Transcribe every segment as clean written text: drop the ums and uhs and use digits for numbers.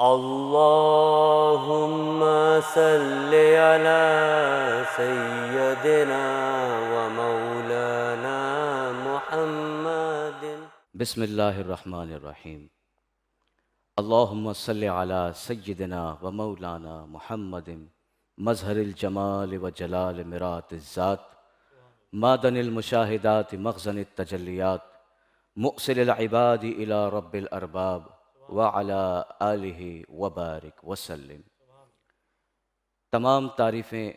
اللهم صل على سيدنا ومولانا محمد۔ بسم اللہ الرحمن الرحیم۔ اللہم صلی علی سیدنا و مولانا محمد مظہر الجمال و جلال مرات الذات، معدن المشاہدات مخزن التجلیات، مؤصل العباد الی رب الارباب وعلی آلہ وبارک وسلم۔ تمام تعریفیں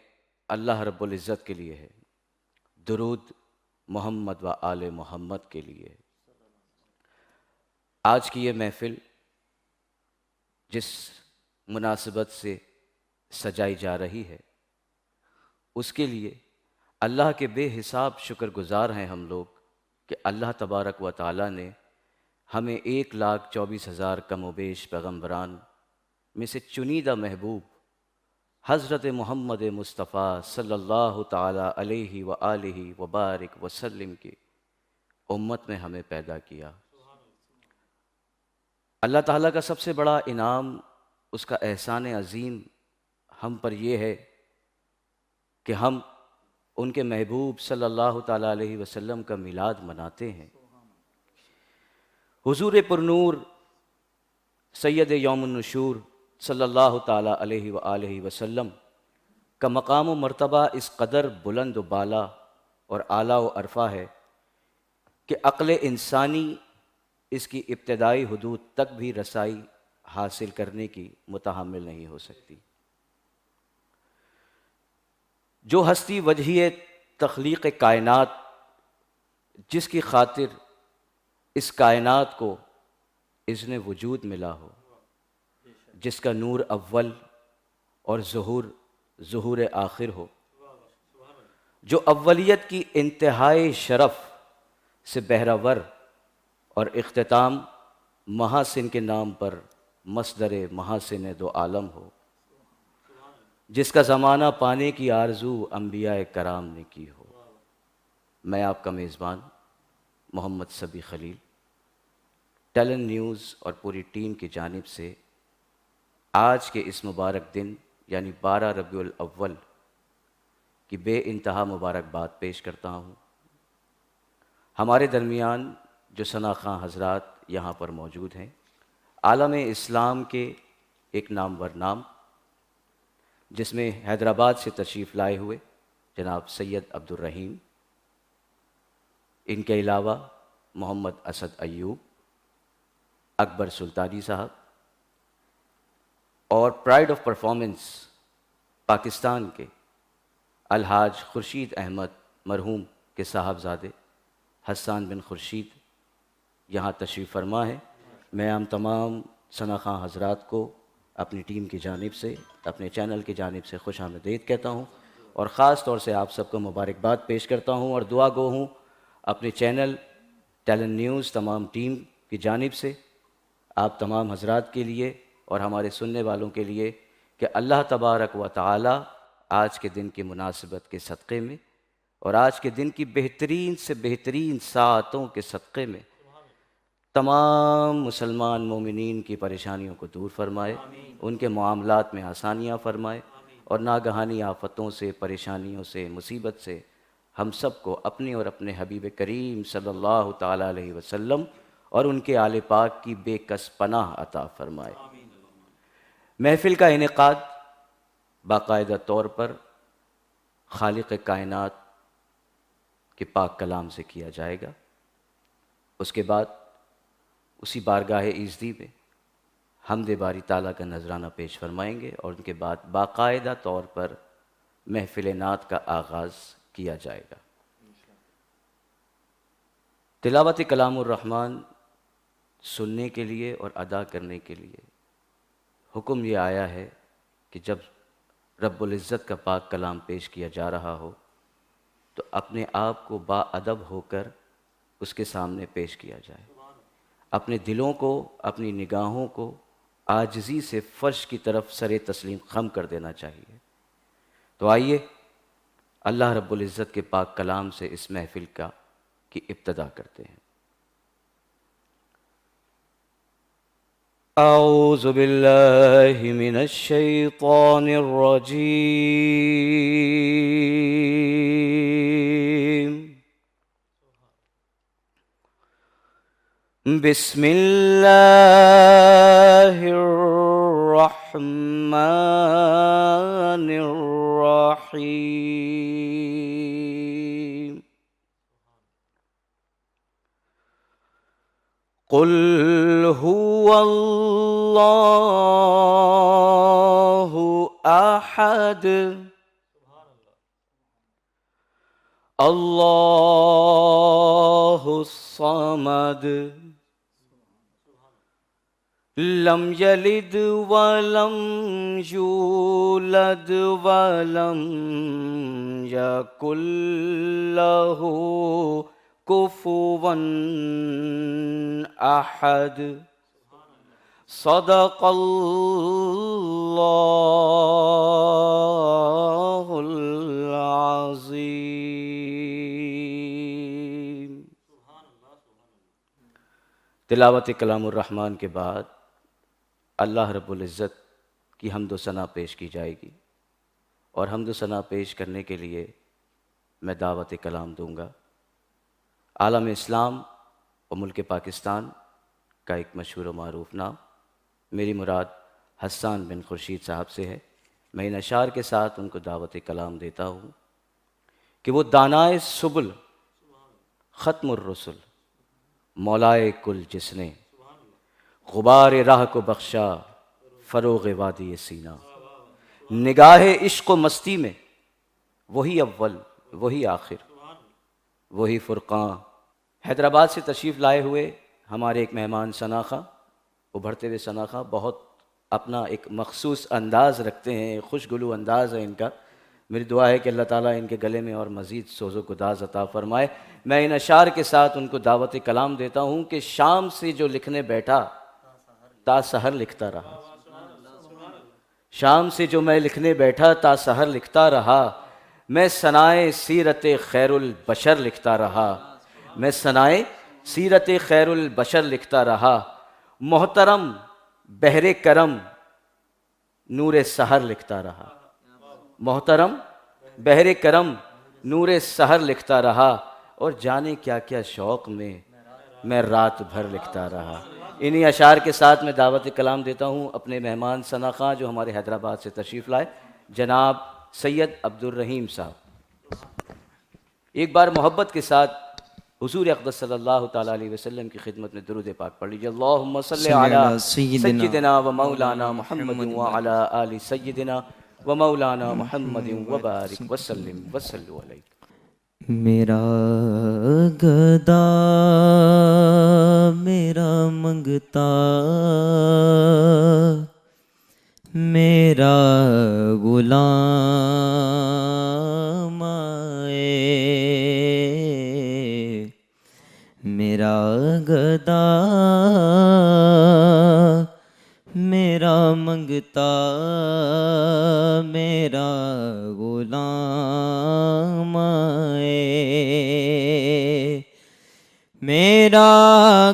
اللہ رب العزت کے لیے ہے، درود محمد و آل محمد کے لیے۔ آج کی یہ محفل جس مناسبت سے سجائی جا رہی ہے، اس کے لیے اللہ کے بے حساب شکر گزار ہیں ہم لوگ کہ اللہ تبارک و تعالیٰ نے ہمیں 1,24,000 کم و بیش پیغمبران میں سے چنیدہ محبوب حضرت محمد مصطفیٰ صلی اللہ تعالیٰ علیہ وآلہ وبارک وسلم کی امت میں ہمیں پیدا کیا۔ اللہ تعالیٰ کا سب سے بڑا انعام، اس کا احسان عظیم ہم پر یہ ہے کہ ہم ان کے محبوب صلی اللہ تعالیٰ علیہ وسلم کا میلاد مناتے ہیں۔ حضور پرنور سید یوم النشور صلی اللہ تعالیٰ علیہ وآلہ وسلم کا مقام و مرتبہ اس قدر بلند و بالا اور اعلیٰ و عرفہ ہے کہ عقل انسانی اس کی ابتدائی حدود تک بھی رسائی حاصل کرنے کی متحمل نہیں ہو سکتی۔ جو ہستی وجہی تخلیق کائنات، جس کی خاطر اس کائنات کو اذن وجود ملا ہو، جس کا نور اول اور ظہور آخر ہو، جو اولیت کی انتہائی شرف سے بہرہور اور اختتام محاسن کے نام پر مصدر محاسن دو عالم ہو، جس کا زمانہ پانے کی آرزو انبیاء کرام نے کی ہو۔ میں آپ کا میزبان محمد صبی خلیل، ٹیلن نیوز اور پوری ٹیم کی جانب سے آج کے اس مبارک دن یعنی 12 ربیع الاول کی بے انتہا مبارکباد پیش کرتا ہوں۔ ہمارے درمیان جو ثناخواں حضرات یہاں پر موجود ہیں، عالم اسلام کے ایک نامور نام، جس میں حیدرآباد سے تشریف لائے ہوئے جناب سید عبدالرحیم، ان کے علاوہ محمد اسد ایوب، اکبر سلطانی صاحب، اور پرائڈ آف پرفارمنس پاکستان کے الحاج خورشید احمد مرحوم کے صاحبزادے حسان بن خورشید یہاں تشریف فرما ہے۔ میں ہم تمام ثناخواں حضرات کو اپنی ٹیم کی جانب سے، اپنے چینل کی جانب سے خوش آمدید کہتا ہوں، اور خاص طور سے آپ سب کو مبارکباد پیش کرتا ہوں اور دعا گو ہوں اپنے چینل ٹیلن نیوز تمام ٹیم کی جانب سے آپ تمام حضرات کے لیے اور ہمارے سننے والوں کے لیے کہ اللہ تبارک و تعالی آج کے دن کی مناسبت کے صدقے میں اور آج کے دن کی بہترین سے بہترین ساعتوں کے صدقے میں تمام مسلمان مومنین کی پریشانیوں کو دور فرمائے، ان کے معاملات میں آسانیاں فرمائے، اور ناگہانی آفتوں سے، پریشانیوں سے، مصیبت سے ہم سب کو اپنے اور اپنے حبیب کریم صلی اللہ تعالیٰ علیہ وسلم اور ان کے آل پاک کی بے کس پناہ عطا فرمائے۔ محفل کا انعقاد باقاعدہ طور پر خالق کائنات کے پاک کلام سے کیا جائے گا، اس کے بعد اسی بارگاہ ایزدی میں حمد باری تعالیٰ کا نذرانہ پیش فرمائیں گے، اور ان کے بعد باقاعدہ طور پر محفل نعت کا آغاز کیا جائے گا۔ تلاوت کلام الرحمن سننے کے لیے اور ادا کرنے کے لیے حکم یہ آیا ہے کہ جب رب العزت کا پاک کلام پیش کیا جا رہا ہو تو اپنے آپ کو با ادب ہو کر اس کے سامنے پیش کیا جائے، اپنے دلوں کو، اپنی نگاہوں کو عاجزی سے فرش کی طرف سر تسلیم خم کر دینا چاہیے۔ تو آئیے اللہ رب العزت کے پاک کلام سے اس محفل کی ابتدا کرتے ہیں۔ أعوذ بالله من الشيطان الرجيم. بسم الله الرحمن الرحيم. قل هو الله أحد الله الصمد لم يلد ولم يولد ولم يكن له كفوا أحد. صدق الله العظيم. تلاوت کلام الرحمن کے بعد اللہ رب العزت کی حمد و ثنا پیش کی جائے گی، اور حمد و ثنا پیش کرنے کے لیے میں دعوت کلام دوں گا. عالم اسلام اور ملک پاکستان کا ایک مشہور و معروف نام، میری مراد حسان بن خورشید صاحب سے ہے. میں ان اشعار کے ساتھ ان کو دعوت کلام دیتا ہوں کہ وہ دانائے سبل، ختم الرسل، مولائے کل جس نے غبار راہ کو بخشا فروغ وادی سینہ. نگاہ عشق و مستی میں وہی اول وہی آخر وہی فرقاں. حیدرآباد سے تشریف لائے ہوئے ہمارے ایک مہمان ثناخواں، ابھرتے ہوئے ثناخواں، بہت اپنا ایک مخصوص انداز رکھتے ہیں، خوشگلو انداز ہے ان کا. میری دعا ہے کہ اللہ تعالیٰ ان کے گلے میں اور مزید سوز و گداز عطا فرمائے. میں ان اشعار کے ساتھ ان کو دعوت کلام دیتا ہوں کہ شام سے جو لکھنے بیٹھا تا سحر لکھتا رہا. شام سے جو میں لکھنے بیٹھا تا سحر لکھتا رہا. میں ثنائے سیرت خیر البشر لکھتا رہا. میں ثنائے سیرت خیر البشر لکھتا رہا. محترم بحر کرم نور سحر لکھتا رہا. محترم بحر کرم نور سحر لکھتا رہا. اور جانے کیا کیا شوق میں رات بھر لکھتا رہا. انہی اشعار کے ساتھ میں دعوت کلام دیتا ہوں اپنے مہمان ثناخواں جو ہمارے حیدرآباد سے تشریف لائے، جناب سید عبد الرحیم صاحب. ایک بار محبت کے ساتھ حضور اقدس صلی اللہ تعالیٰ علیہ وسلم کی خدمت میں درود پاک پڑھ لیجیے. اللہم صلی علی سیدنا و مولانا محمد وعلی آل سیدنا و مولانا محمد وبارک وسلم وصلوا علیہ. میرا گدا میرا منگتا میرا غلام آئے. میرا گدا میرا منگتا میرا غلام آئے. میرا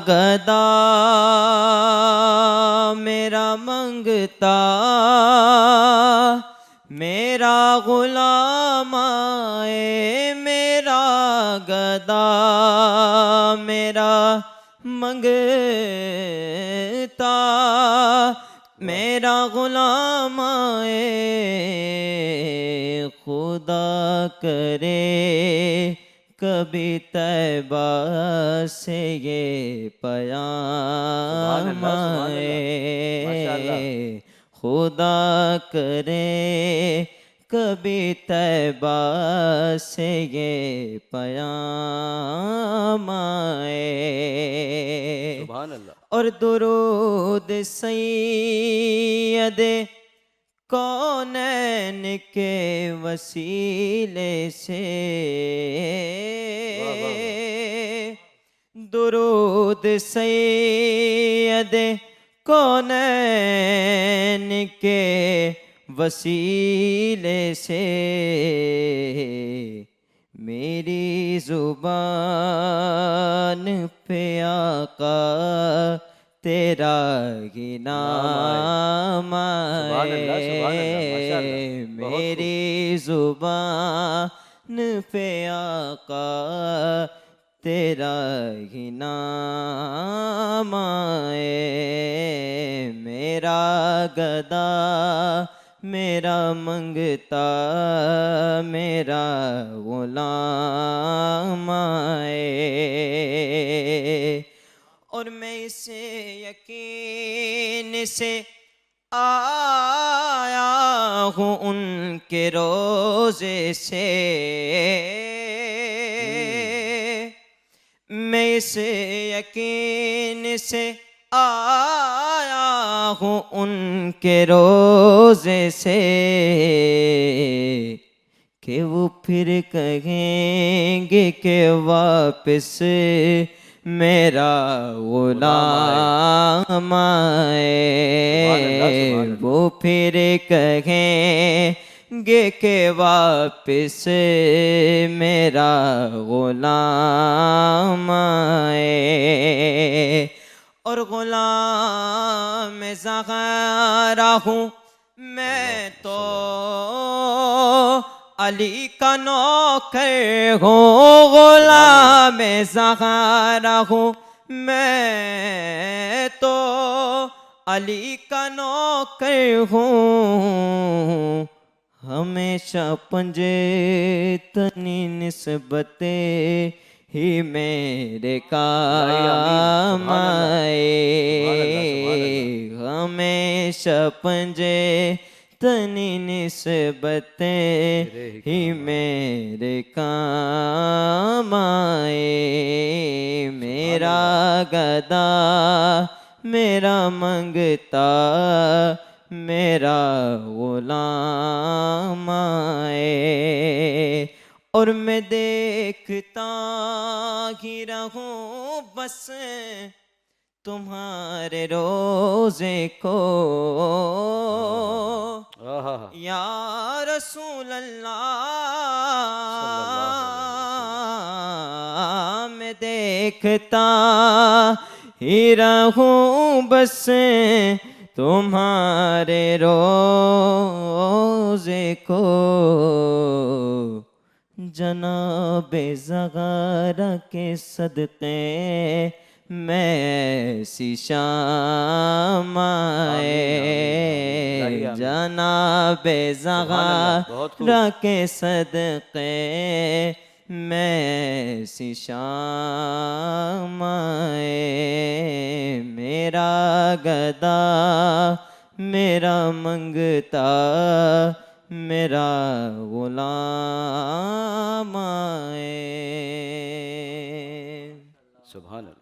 گدا میرا منگتا میرا غلام آئے. میرا گدا میرا منگتا میرا غلام آئے. خدا کرے کبھی طیبہ سے یہ پیام آئے. خدا کرے کبھی طیبہ سے یہ پیام آئے. سبحان اللہ. اور درود سید کونین کے وسیلے سے درود سید کونین کے وسیلے سے میری زبان پہ آقا تیرا ہی نام سبحان اللہ، سبحان اللہ، ماشاء آئے اللہ، بہت خوب۔ میری زبان پہ آقا تیرا ہی نام آئے میرا گدا میرا منگتا میرا غلام آئے اور میں اسے یقین سے آیا ہوں ان کے روزے سے میں اسے یقین سے آیا ہوں ان کے روزے سے کہ وہ پھر کہیں گے کہ واپس میرا غلام آئے وہ پھر کہیں گے کہ واپس میرا غلام آئے اور غلام زہرا ہوں میں تو علی کا نوکر ہوں غلام زہرا ہوں میں تو علی کا نوکر ہوں ہمیشہ پنجے تنی نسبت ہی میرے کام آئے ہمیشہ پنجے تنی نسبت ہی میرے کام آئے میرا گدا میرا منگتا میرا غلام آئے اور میں دیکھتا ہی رہوں بس تمہارے روزے کو یا رسول اللہ میں دیکھتا ہی رہوں بس تمہارے روزے کو جناب زغرا کے صدقے میں ایسی شام آئے جناب زغرا کے صدقے میں ایسی شام آئے میرا گدا میرا منگتا میرا غلام آئے سبحان اللہ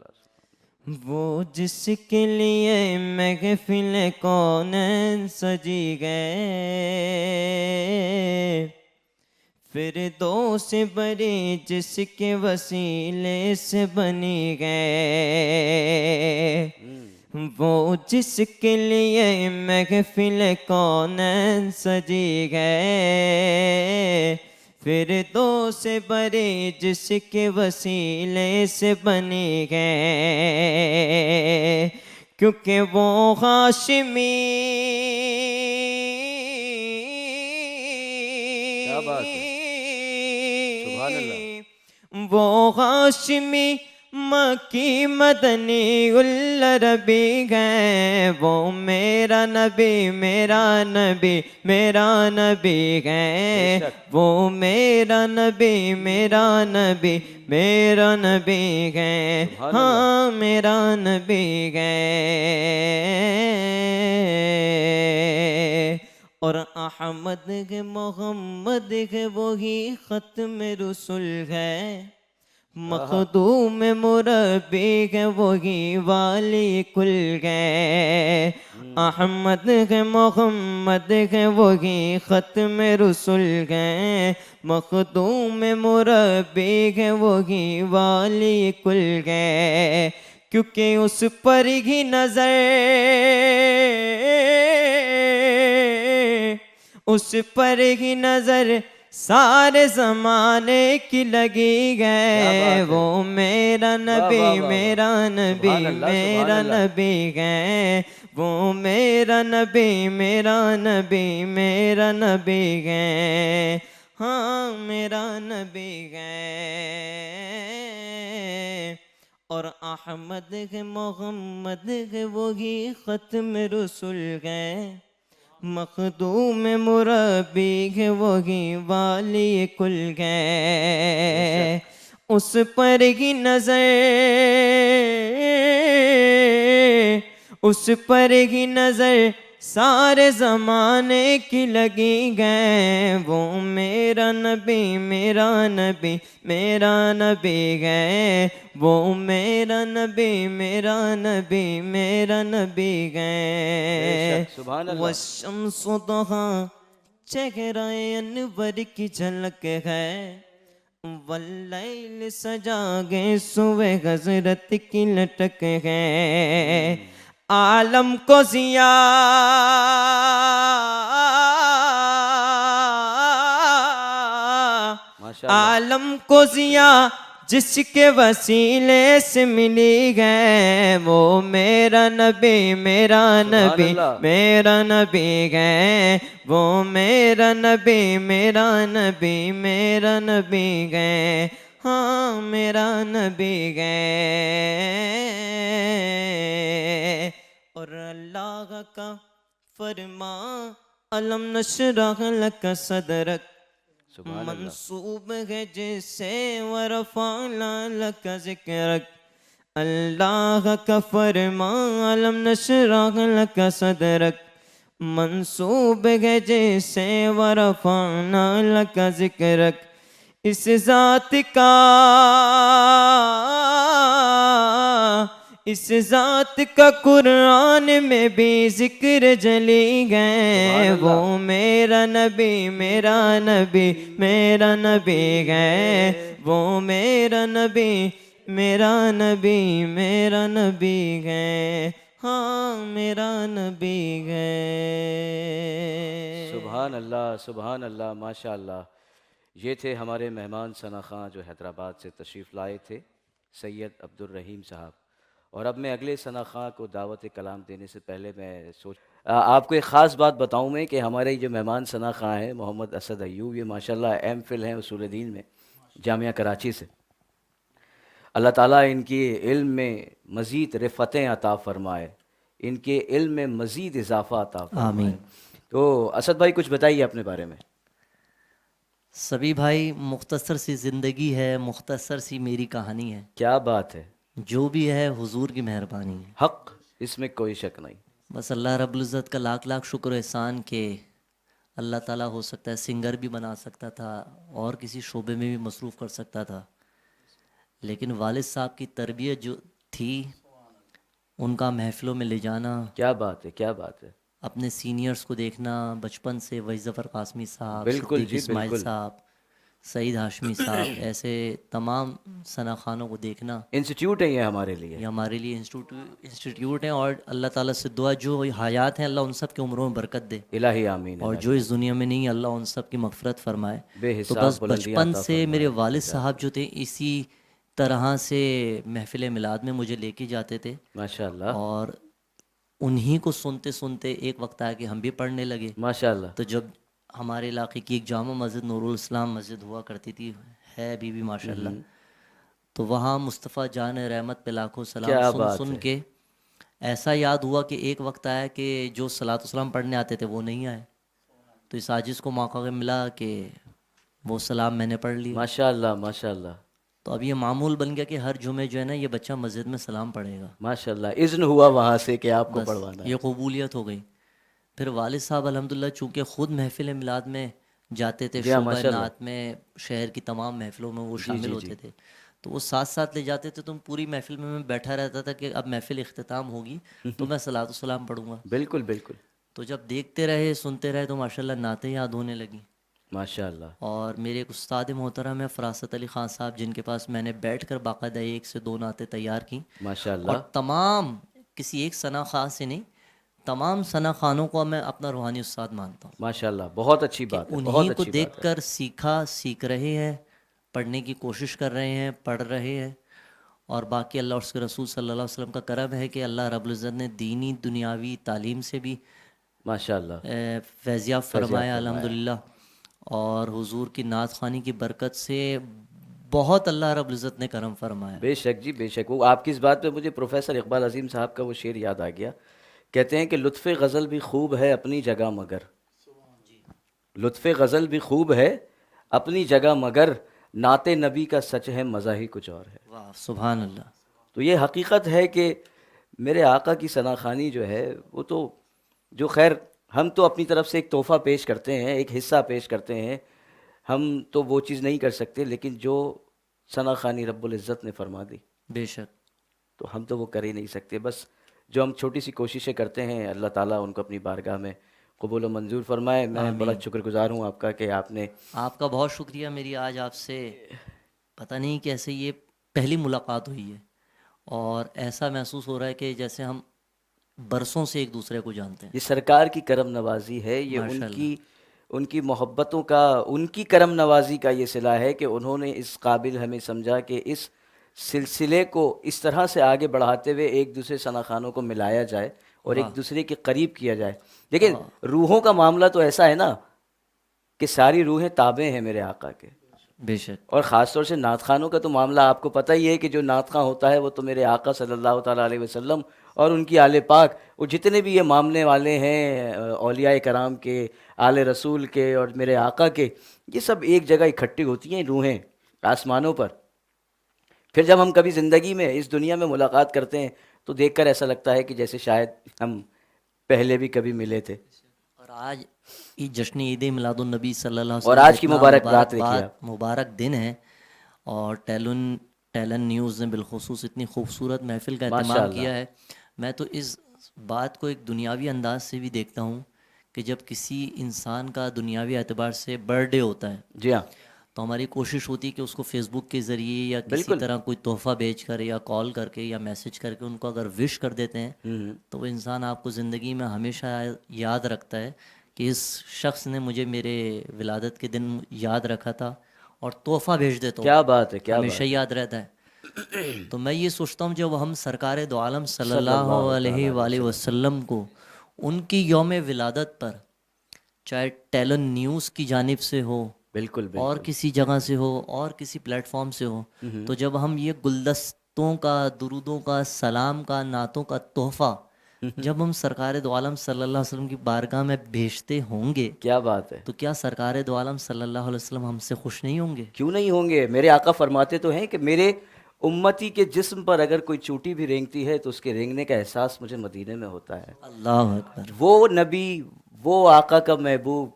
وہ جس کے لیے محفل کونین سجی گئے فردوس بری جس کے وسیلے سے بنی گئے وہ جس کے لیے محفل کونین سجی گئے فردوس بری جس کے وسیلے سے بنی گئے کیونکہ وہ ہاشمی کیا بات ہے سبحان اللہ وہ ہاشمی مکی مدنی العربی گئے وہ میرا نبی میرا نبی میرا نبی گئے وہ میرا نبی میرا نبی میرا نبی گئے ہاں میرا نبی گئے اور احمد کے محمد کے وہی ختم رسول ہے مخدوم مربی کے وہی والی کل گئے احمد کے محمد کے وہی ختم رسول گئے مخدوم مربی کے وہی والی کل گئے کیونکہ اس پر ہی نظر اس پر ہی نظر سارے زمانے کی لگی گئے، وہ میرا نبی واہ، واہ، میرا نبی سبحان اللہ، میرا سبحان اللہ۔ نبی گئے، وہ میرا نبی میرا نبی میرا نبی گئے، ہاں میرا نبی گئے۔ اور احمد ہے محمد ہے وہی ختم رسول گئے، مخدوم مربی ہے وہی والی کل گئے، اس پر ہی نظر اس پر ہی نظر سارے زمانے کی لگی گئے، وہ میرا نبی میرا نبی میرا نبی گئے، وہ میرا نبی میرا نبی میرا نبی گئے۔ سبحان اللہ۔ والشمس ضحیٰ چہرہ انور کی جھلک ہے، واللیل سجا گے سوے حضرت کی لٹک ہے، عالم کو ضیاء ماشاء اللہ۔ عالم کو ضیاء جس کے وسیلے سے ملی گئے، وہ میرا نبی میرا سبحان نبی اللہ۔ میرا نبی گئے، وہ میرا نبی میرا نبی میرا نبی گئے، ہاں میرا نبی گئے۔ اور اللہ کا فرمان علم نشرح لک صدرک سبحان اللہ۔ منصوب ہے جس سے ورفعنا لک ذکرک، اللہ کا فرمان علم نشرح لک صدرک منصوب ہے جس سے ورفعنا لک ذکرک، اس ذات کا اس ذات کا قرآن میں بھی ذکر جلی گئے، وہ میرا نبی میرا نبی میرا نبی گئے، وہ میرا نبی میرا نبی میرا نبی گئے، ہاں میرا نبی گئے۔ سبحان اللہ، سبحان اللہ، ماشاء اللہ۔ یہ تھے ہمارے مہمان ثنا خاں جو حیدرآباد سے تشریف لائے تھے، سید عبدالرحیم صاحب۔ اور اب میں اگلے ثنا خاں کو دعوت کلام دینے سے پہلے میں آپ کو ایک خاص بات بتاؤں میں کہ ہمارے جو مہمان ثنا خاں ہیں محمد اسد ایوب، یہ ماشاءاللہ ایم فل ہیں اصول دین میں جامعہ کراچی سے۔ اللہ تعالیٰ ان کی علم میں مزید رفتیں عطا فرمائے، ان کے علم میں مزید اضافہ عطا فرمائے۔ آمین۔ تو اسد بھائی کچھ بتائیے اپنے بارے میں۔ سبھی بھائی، مختصر سی زندگی ہے، مختصر سی میری کہانی ہے، کیا بات ہے، جو بھی ہے حضور کی مہربانی ہے۔ حق، اس میں کوئی شک نہیں۔ بس اللہ رب العزت کا لاکھ لاکھ شکر و احسان کہ اللہ تعالیٰ ہو سکتا ہے سنگر بھی بنا سکتا تھا اور کسی شعبے میں بھی مصروف کر سکتا تھا، لیکن والد صاحب کی تربیت جو تھی، ان کا محفلوں میں لے جانا، کیا بات ہے، کیا بات ہے، اپنے سینئرز کو دیکھنا بچپن سے، وحید ظفر قاسمی صاحب، بالکل صدیق جی، اسماعیل بالکل۔ صاحب، سعید ہاشمی صاحب، ایسے تمام ثنا خانوں کو دیکھنا، انسٹیٹیوٹ ہے یہ ہمارے لیے۔ یہ ہمارے لیے انسٹیٹیوٹ ہیں، اور اللہ تعالیٰ سے دعا جو حیات ہیں اللہ ان سب کی عمروں میں برکت دے، الہی آمین۔ اور جو اس دنیا میں نہیں اللہ ان سب کی مغفرت فرمائے۔ بے تو حساب بس بلندیاں بچپن عطا سے فرمائے۔ میرے والد صاحب جو تھے اسی طرح سے محفل میلاد میں مجھے لے کے جاتے تھے، ماشاء اللہ، اور انہی کو سنتے سنتے ایک وقت آیا کہ ہم بھی پڑھنے لگے۔ ماشاء اللہ۔ تو جب ہمارے علاقے کی ایک جامع مسجد نور الاسلام مسجد ہوا کرتی تھی، ہے ابھی بھی ماشاء اللہ، تو وہاں مصطفیٰ جان رحمت پہ لاکھوں سلام کیا سن بات سن ہے، کے ایسا یاد ہوا کہ ایک وقت آیا کہ جو صلاۃ السلام پڑھنے آتے تھے وہ نہیں آئے، تو اس عاجز کو موقع ملا کہ وہ سلام میں نے پڑھ لیا۔ ماشاء اللہ، ماشاء اللہ، تو اب یہ معمول بن گیا کہ ہر جمعے جو ہے نا یہ بچہ مسجد میں سلام پڑھے گا، ماشاء اللہ، اذن ہوا وہاں سے کہ آپ کو بس پڑھوانا ہے۔ یہ قبولیت ہو گئی۔ پھر والد صاحب الحمدللہ چونکہ خود محفل میلاد میں جاتے تھے، جی ہاں، شعبہ ماشاء اللہ۔ نعت میں شہر کی تمام محفلوں میں وہ جی شامل جی ہوتے جی، تھے، تو وہ ساتھ ساتھ لے جاتے تھے، تو پوری محفل میں بیٹھا رہتا تھا کہ اب محفل اختتام ہوگی تو میں صلاۃ السلام پڑھوں گا۔ بالکل بالکل، تو جب دیکھتے رہے سنتے رہے تو ماشاءاللہ نعتیں یاد ہونے لگیں۔ ماشاء اللہ، اور میرے ایک استاد محترم ہے فراست علی خان صاحب، جن کے پاس میں نے بیٹھ کر باقاعدہ 1 سے 2 نعتیں تیار کیں، ماشاء اور اللہ، تمام کسی ایک ثنا خاص سے نہیں، تمام ثنا خانوں کو میں اپنا روحانی استاد مانتا ہوں. ماشاءاللہ، بہت اچھی بات ہے، انہی بہت کو اچھی دیکھ بات ہے. کر سیکھ رہے ہیں، پڑھنے کی کوشش کر رہے ہیں، پڑھ رہے ہیں. اور باقی اللہ اور اس کے رسول صلی اللہ علیہ وسلم کا کرم ہے کہ اللہ رب العزت نے دینی دنیاوی تعلیم سے بھی ماشاءاللہ فیضیاب فرمایا فرمایا. الحمدللہ. اور حضور کی نعت خوانی کی برکت سے بہت اللہ رب العزت نے کرم فرمایا. بے شک جی، بے شک. وہ آپ کی اس بات پہ مجھے پروفیسر اقبال عظیم صاحب کا وہ شعر یاد آ گیا. کہتے ہیں کہ لطف غزل بھی خوب ہے اپنی جگہ مگر، لطف غزل بھی خوب ہے اپنی جگہ مگر، نعت نبی کا سچ ہے مزہ ہی کچھ اور ہے. واہ سبحان اللہ. تو یہ حقیقت ہے کہ میرے آقا کی ثنا خوانی جو ہے وہ تو، جو خیر ہم تو اپنی طرف سے ایک تحفہ پیش کرتے ہیں، ایک حصہ پیش کرتے ہیں، ہم تو وہ چیز نہیں کر سکتے، لیکن جو ثنا خوانی رب العزت نے فرما دی بے شک. تو ہم تو وہ کر ہی نہیں سکتے. بس جو ہم چھوٹی سی کوششیں کرتے ہیں، اللہ تعالیٰ ان کو اپنی بارگاہ میں قبول و منظور فرمائے. میں بڑا شکر گزار ہوں آپ کا کہ آپ نے، آپ کا بہت شکریہ. میری آج آپ سے پتہ نہیں کیسے یہ پہلی ملاقات ہوئی ہے اور ایسا محسوس ہو رہا ہے کہ جیسے ہم برسوں سے ایک دوسرے کو جانتے ہیں. یہ سرکار کی کرم نوازی ہے، یہ ماشاء اللہ. ان کی محبتوں کا، ان کی کرم نوازی کا یہ صلہ ہے کہ انہوں نے اس قابل ہمیں سمجھا کہ اس سلسلے کو اس طرح سے آگے بڑھاتے ہوئے ایک دوسرے ثنا خوانوں کو ملایا جائے اور ایک دوسرے کے قریب کیا جائے. لیکن روحوں کا معاملہ تو ایسا ہے نا کہ ساری روحیں تابع ہیں میرے آقا کے. بے شک. اور خاص طور سے نعت خوانوں کا تو معاملہ آپ کو پتہ ہی ہے کہ جو نعت خواں ہوتا ہے وہ تو میرے آقا صلی اللہ تعالیٰ علیہ وسلم اور ان کی آل پاک، وہ جتنے بھی یہ ماننے والے ہیں اولیاء کرام کے، آل رسول کے اور میرے آقا کے، یہ سب ایک جگہ اکٹھی ہوتی ہیں روحیں آسمانوں پر. پھر جب ہم کبھی زندگی میں اس دنیا میں ملاقات کرتے ہیں تو دیکھ کر ایسا لگتا ہے کہ جیسے شاید ہم پہلے بھی کبھی ملے تھے. اور آج جشن عید میلاد النبی صلی اللہ علیہ اور وسلم آج کی اتنا مبارک رات دیکھیے آپ. مبارک دن ہے. اور ٹیلن نیوز نے بالخصوص اتنی خوبصورت محفل کا اہتمام کیا ہے. میں تو اس بات کو ایک دنیاوی انداز سے بھی دیکھتا ہوں کہ جب کسی انسان کا دنیاوی اعتبار سے برتھ ڈے ہوتا ہے جی ہاں، تو ہماری کوشش ہوتی ہے کہ اس کو فیس بک کے ذریعے یا کسی طرح کوئی تحفہ بھیج کر یا کال کر کے یا میسج کر کے ان کو اگر وش کر دیتے ہیں تو وہ انسان آپ کو زندگی میں ہمیشہ یاد رکھتا ہے کہ اس شخص نے مجھے میرے ولادت کے دن یاد رکھا تھا اور تحفہ بھیج دیتا ہوں. کیا بات ہے، کیا ہمیشہ یاد رہتا ہے. تو میں یہ سوچتا ہوں جب ہم سرکار دو عالم صلی اللہ علیہ وآلہ وسلم کو ان کی یوم ولادت پر، چاہے ٹیلن نیوز کی جانب سے ہو، بالکل اور کسی جگہ سے ہو اور کسی پلیٹ فارم سے ہو، تو جب ہم یہ گلدستوں کا، درودوں کا، سلام کا، نعتوں کا تحفہ جب ہم سرکار دو عالم صلی اللہ علیہ وسلم کی بارگاہ میں بھیجتے ہوں گے، کیا بات ہے، تو کیا سرکار دو عالم صلی اللہ علیہ وسلم ہم سے خوش نہیں ہوں گے؟ کیوں نہیں ہوں گے. میرے آقا فرماتے تو ہیں کہ میرے امتی کے جسم پر اگر کوئی چوٹی بھی رینگتی ہے تو اس کے رینگنے کا احساس مجھے مدینے میں ہوتا ہے. اللہ اکبر. وہ نبی، وہ آقا کا محبوب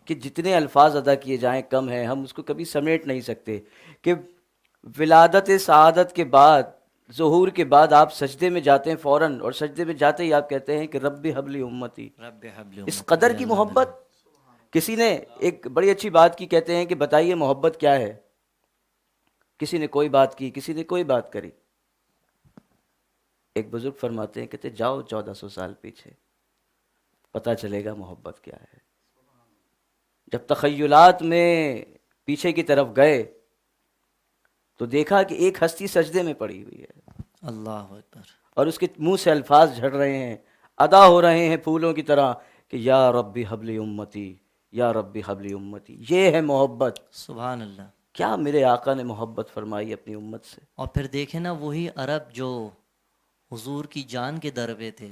کہ جتنے الفاظ ادا کیے جائیں کم ہیں، ہم اس کو کبھی سمیٹ نہیں سکتے. کہ ولادت سعادت کے بعد، ظہور کے بعد آپ سجدے میں جاتے ہیں فوراً، اور سجدے میں جاتے ہی آپ کہتے ہیں کہ رب حبلی امتی. رب حبل اس قدر کی محبت. کسی نے ایک بڑی اچھی بات کی، کہتے ہیں کہ بتائیے محبت کیا ہے. کسی نے کوئی بات کی، کسی نے کوئی بات کری. ایک بزرگ فرماتے ہیں، کہتے جاؤ 1400 سال پیچھے، پتہ چلے گا محبت کیا ہے. جب تخیلات میں پیچھے کی طرف گئے تو دیکھا کہ ایک ہستی سجدے میں پڑی ہوئی ہے اللہ اکبر. اور اس کے منہ سے الفاظ جھڑ رہے ہیں، ادا ہو رہے ہیں پھولوں کی طرح کہ یا ربی حبلی امتی، یا ربی حبلی امتی. یہ ہے محبت. سبحان اللہ. کیا میرے آقا نے محبت فرمائی اپنی امت سے. اور پھر دیکھیں نا، وہی عرب جو حضور کی جان کے در پہ تھے،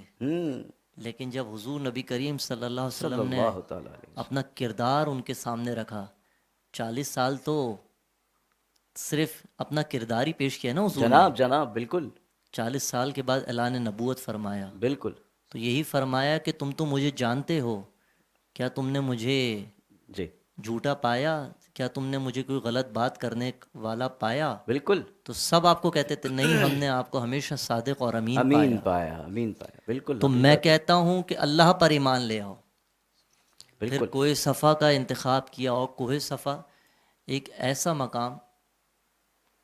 لیکن جب حضور نبی کریم صلی اللہ علیہ وسلم نے اپنا کردار ان کے سامنے رکھا، 40 سال تو صرف اپنا کردار ہی پیش کیا نا حضور نے. جناب بالکل. 40 سال کے بعد اعلان نبوت فرمایا. بالکل. تو یہی فرمایا کہ تم تو مجھے جانتے ہو، کیا تم نے مجھے جھوٹا پایا؟ کیا تم نے مجھے کوئی غلط بات کرنے والا پایا؟ بالکل. تو سب آپ کو کہتے تھے نہیں، ہم نے آپ کو ہمیشہ صادق اور امین پایا. امین پایا. بالکل. تو میں کہتا ہوں کہ اللہ پر ایمان لے آؤ. پھر کوہ صفا کا انتخاب کیا، اور کوہ صفا ایک ایسا مقام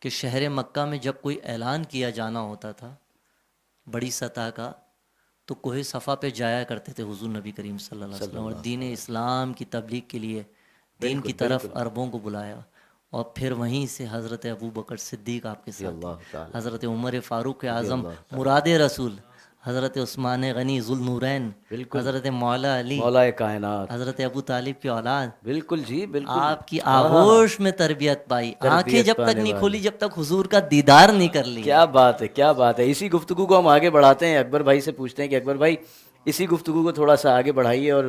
کہ شہر مکہ میں جب کوئی اعلان کیا جانا ہوتا تھا بڑی سطح کا، تو کوہ صفا پہ جایا کرتے تھے حضور نبی کریم صلی اللہ علیہ وسلم، اور دین اسلام کی تبلیغ کے لیے دین کی طرف عربوں کو بلایا، اور پھر وہیں سے حضرت ابو بکر صدیق آپ کے ساتھ، حضرت عمر فاروق اعظم مراد رسول، حضرت عثمان غنی ذوالنورین، حضرت مولا علی، مولا کائنات، حضرت ابو طالب کی اولاد، بالکل جی بالکل، آپ کی آغوش میں تربیت پائی، آنکھیں جب تک نہیں کھولی جب تک حضور کا دیدار نہیں کر لی۔ کیا بات ہے، کیا بات ہے۔ اسی گفتگو کو ہم آگے بڑھاتے ہیں، اکبر بھائی سے پوچھتے ہیں کہ اکبر بھائی اسی گفتگو کو تھوڑا سا آگے بڑھائیے اور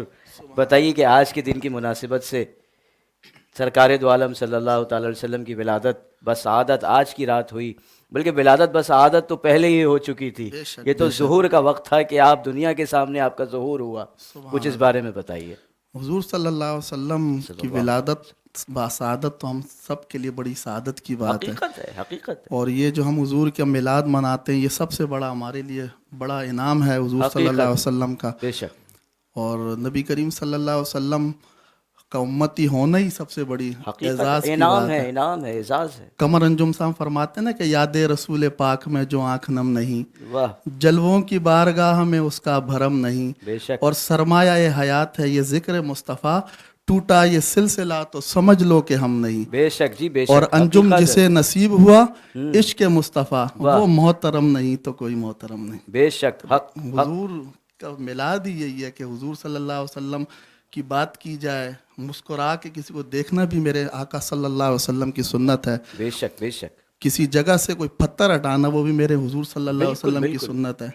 بتائیے کہ آج کے دن کی مناسبت سے سرکار دو عالم صلی اللہ تعالی علیہ وسلم کی ولادت بسعادت آج کی رات ہوئی، بلکہ ولادت بسعادت تو پہلے ہی ہو چکی تھی، یہ تو ظہور کا وقت تھا کہ آپ دنیا کے سامنے آپ کا ظہور ہوا، کچھ اس بارے میں بتائیے۔ حضور صلی اللہ علیہ وسلم کی ولادت بسعادت تو ہم سب کے لیے بڑی سعادت کی بات ہے، حقیقت ہے، حقیقت ہے، اور یہ جو ہم حضور کا میلاد مناتے ہیں یہ سب سے بڑا ہمارے لیے بڑا انعام ہے حضور صلی اللہ علیہ وسلم کا، بے شک، اور نبی کریم صلی اللہ علیہ وسلم کا امتی ہونا ہی سب سے بڑی اعزاز کی انعام بات ہے، ہے۔ انعام ہے، اعزاز ہے، قمر انجم صاحب فرماتے ہیں نا کہ یاد رسول پاک میں جو آنکھ نم نہیں، واہ، جلووں کی بارگاہ میں اس کا بھرم نہیں، بے شک، اور سرمایہ حیات ہے یہ ذکر مصطفیٰ، ٹوٹا یہ سلسلہ تو سمجھ لو کہ ہم نہیں، بے شک جی، بے شک، اور انجم حقیقت ہے، جسے نصیب ہوا عشق مصطفیٰ وہ محترم نہیں تو کوئی محترم نہیں۔ بے شک، حق، حضور کا میلاد ہی یہی ہے کہ حضور صلی اللہ علیہ وسلم کی بات کی جائے، مسکرا کے کسی کو دیکھنا بھی میرے آقا صلی اللہ علیہ وسلم کی سنت ہے، بے شک، بے شک، کسی جگہ سے کوئی پتھر ہٹانا وہ بھی میرے حضور صلی اللہ علیہ وسلم کی سنت ہے،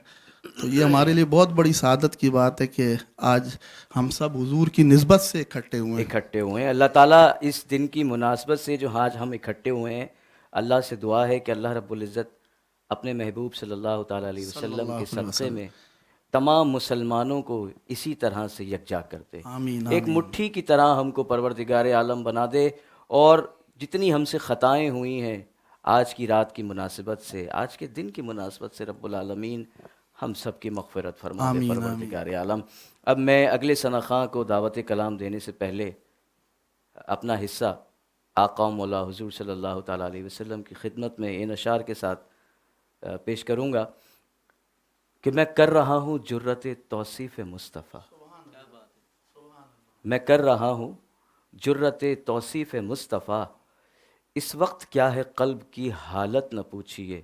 تو یہ ہمارے لیے بہت بڑی سعادت کی بات ہے کہ آج ہم سب حضور کی نسبت سے اکٹھے ہوئے ہیں۔ اکٹھے ہوئے ہیں۔ اللہ تعالیٰ اس دن کی مناسبت سے جو آج ہم اکٹھے ہوئے ہیں، اللہ سے دعا ہے کہ اللہ رب العزت اپنے محبوب صلی اللہ تعالیٰ علیہ وسلم کے صدقے میں تمام مسلمانوں کو اسی طرح سے یکجا کر دے، آمین ایک مٹھی کی طرح ہم کو پروردگار عالم بنا دے، اور جتنی ہم سے خطائیں ہوئی ہیں آج کی رات کی مناسبت سے، آج کے دن کی مناسبت سے، رب العالمین ہم سب کی مغفرت فرما دے پروردگار عالم۔ اب میں اگلے ثنا خاں کو دعوت کلام دینے سے پہلے اپنا حصہ آقا و مولا حضور صلی اللہ تعالیٰ علیہ وسلم کی خدمت میں ان اشعار کے ساتھ پیش کروں گا کہ میں کر رہا ہوں جرت توصیف مصطفیٰ، میں کر رہا ہوں جرت توصیف مصطفیٰ، اس وقت کیا ہے قلب کی حالت نہ پوچھیے،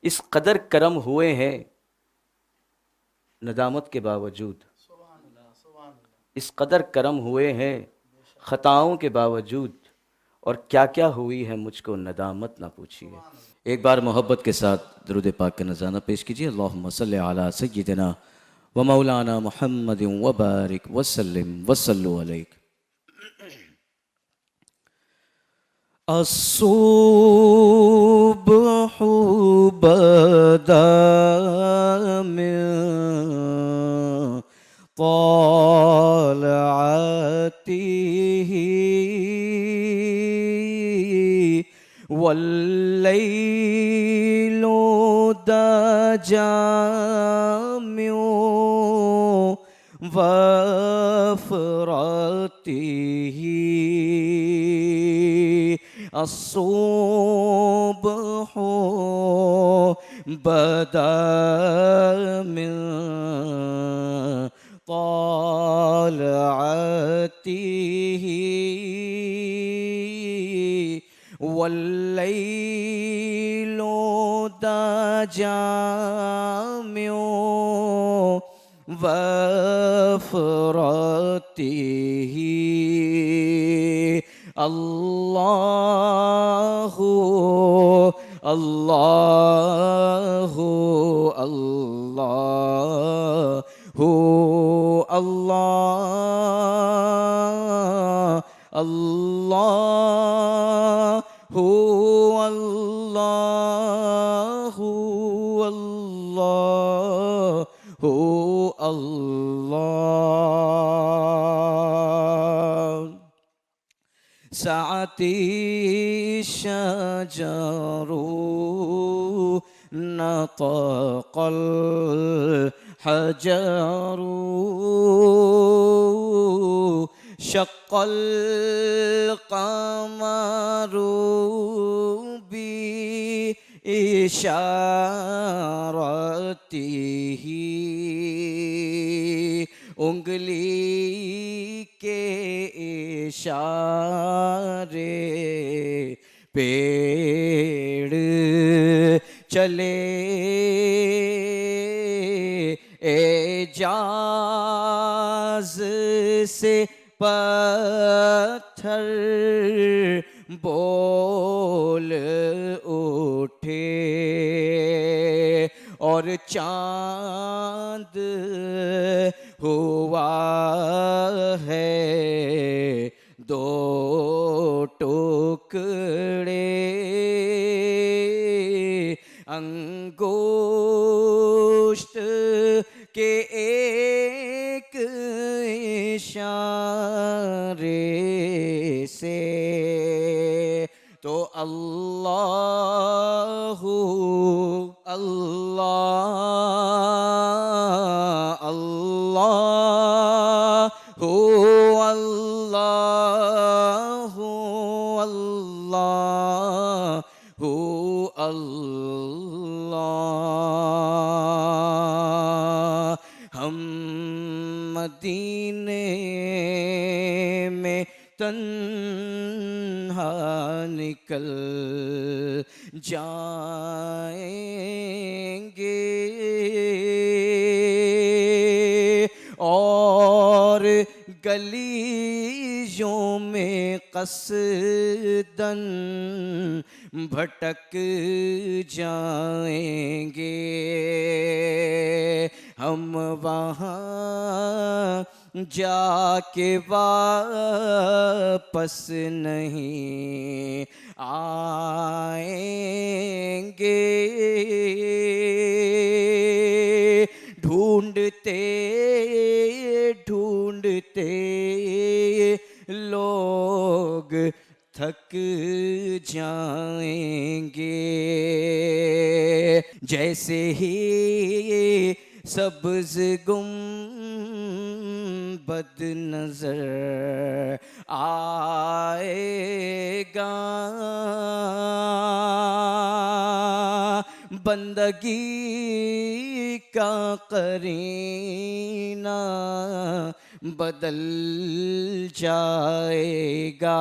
اس قدر کرم ہوئے ہیں ندامت کے باوجود، اس قدر کرم ہوئے ہیں خطاؤں کے باوجود، اور کیا کیا ہوئی ہے مجھ کو ندامت نہ پوچھیے۔ ایک بار محبت کے ساتھ درود پاک کا نذرانہ پیش کیجیے۔ اللہم صلی علی سیدنا و مولانا محمد وبارک وسلم وصلو علیک۔ الصبح بدا من طالعته والليل دجى وفرته الصبح بدا من طالعته والليل دجى وفرته اللہ اللہ اللہ اللہ اللہ اللہ اللہ اللہ سعتی شجر نطق الحجر شق القمر بإشارته انگلی کے اشارے پیڑ چلے اعجاز سے پتھر بول اٹھے اور چاند ہوا ہے دو ٹکڑے انگشت کے ایک اشارے سے تو اللہ اللہ اللہ اللہ اللہ اللہ ہم مدینے میں تنہا نکل جائیں گے اور گلیوں میں قصداً بھٹک جائیں گے ہم وہاں جا کے واپس نہیں آئیں گے ڈھونڈتے ڈھونڈتے لوگ تھک جائیں گے جیسے ہی سبز گنبد نظر آئے گا بندگی کا قرینہ بدل جائے گا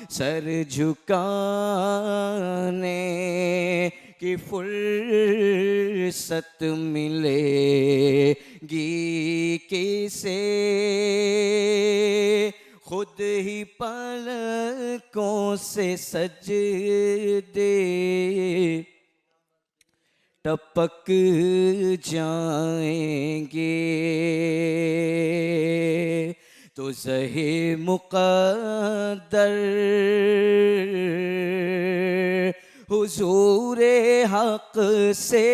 سر جھکانے کی فرصت ملے گی کسے خود ہی پلکوں سے سجدے ٹپک جائیں گے تو زہے مقدر حضور حق سے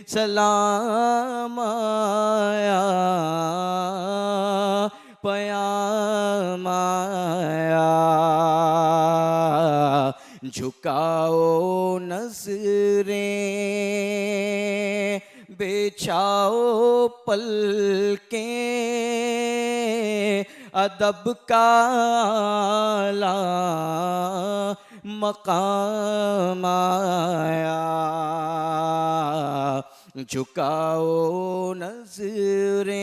سلام آیا پیام آیا جھکاؤ نظریں بچھاؤ پلکیں ادب کا اعلیٰ مقام آیا جھکاؤ نظریں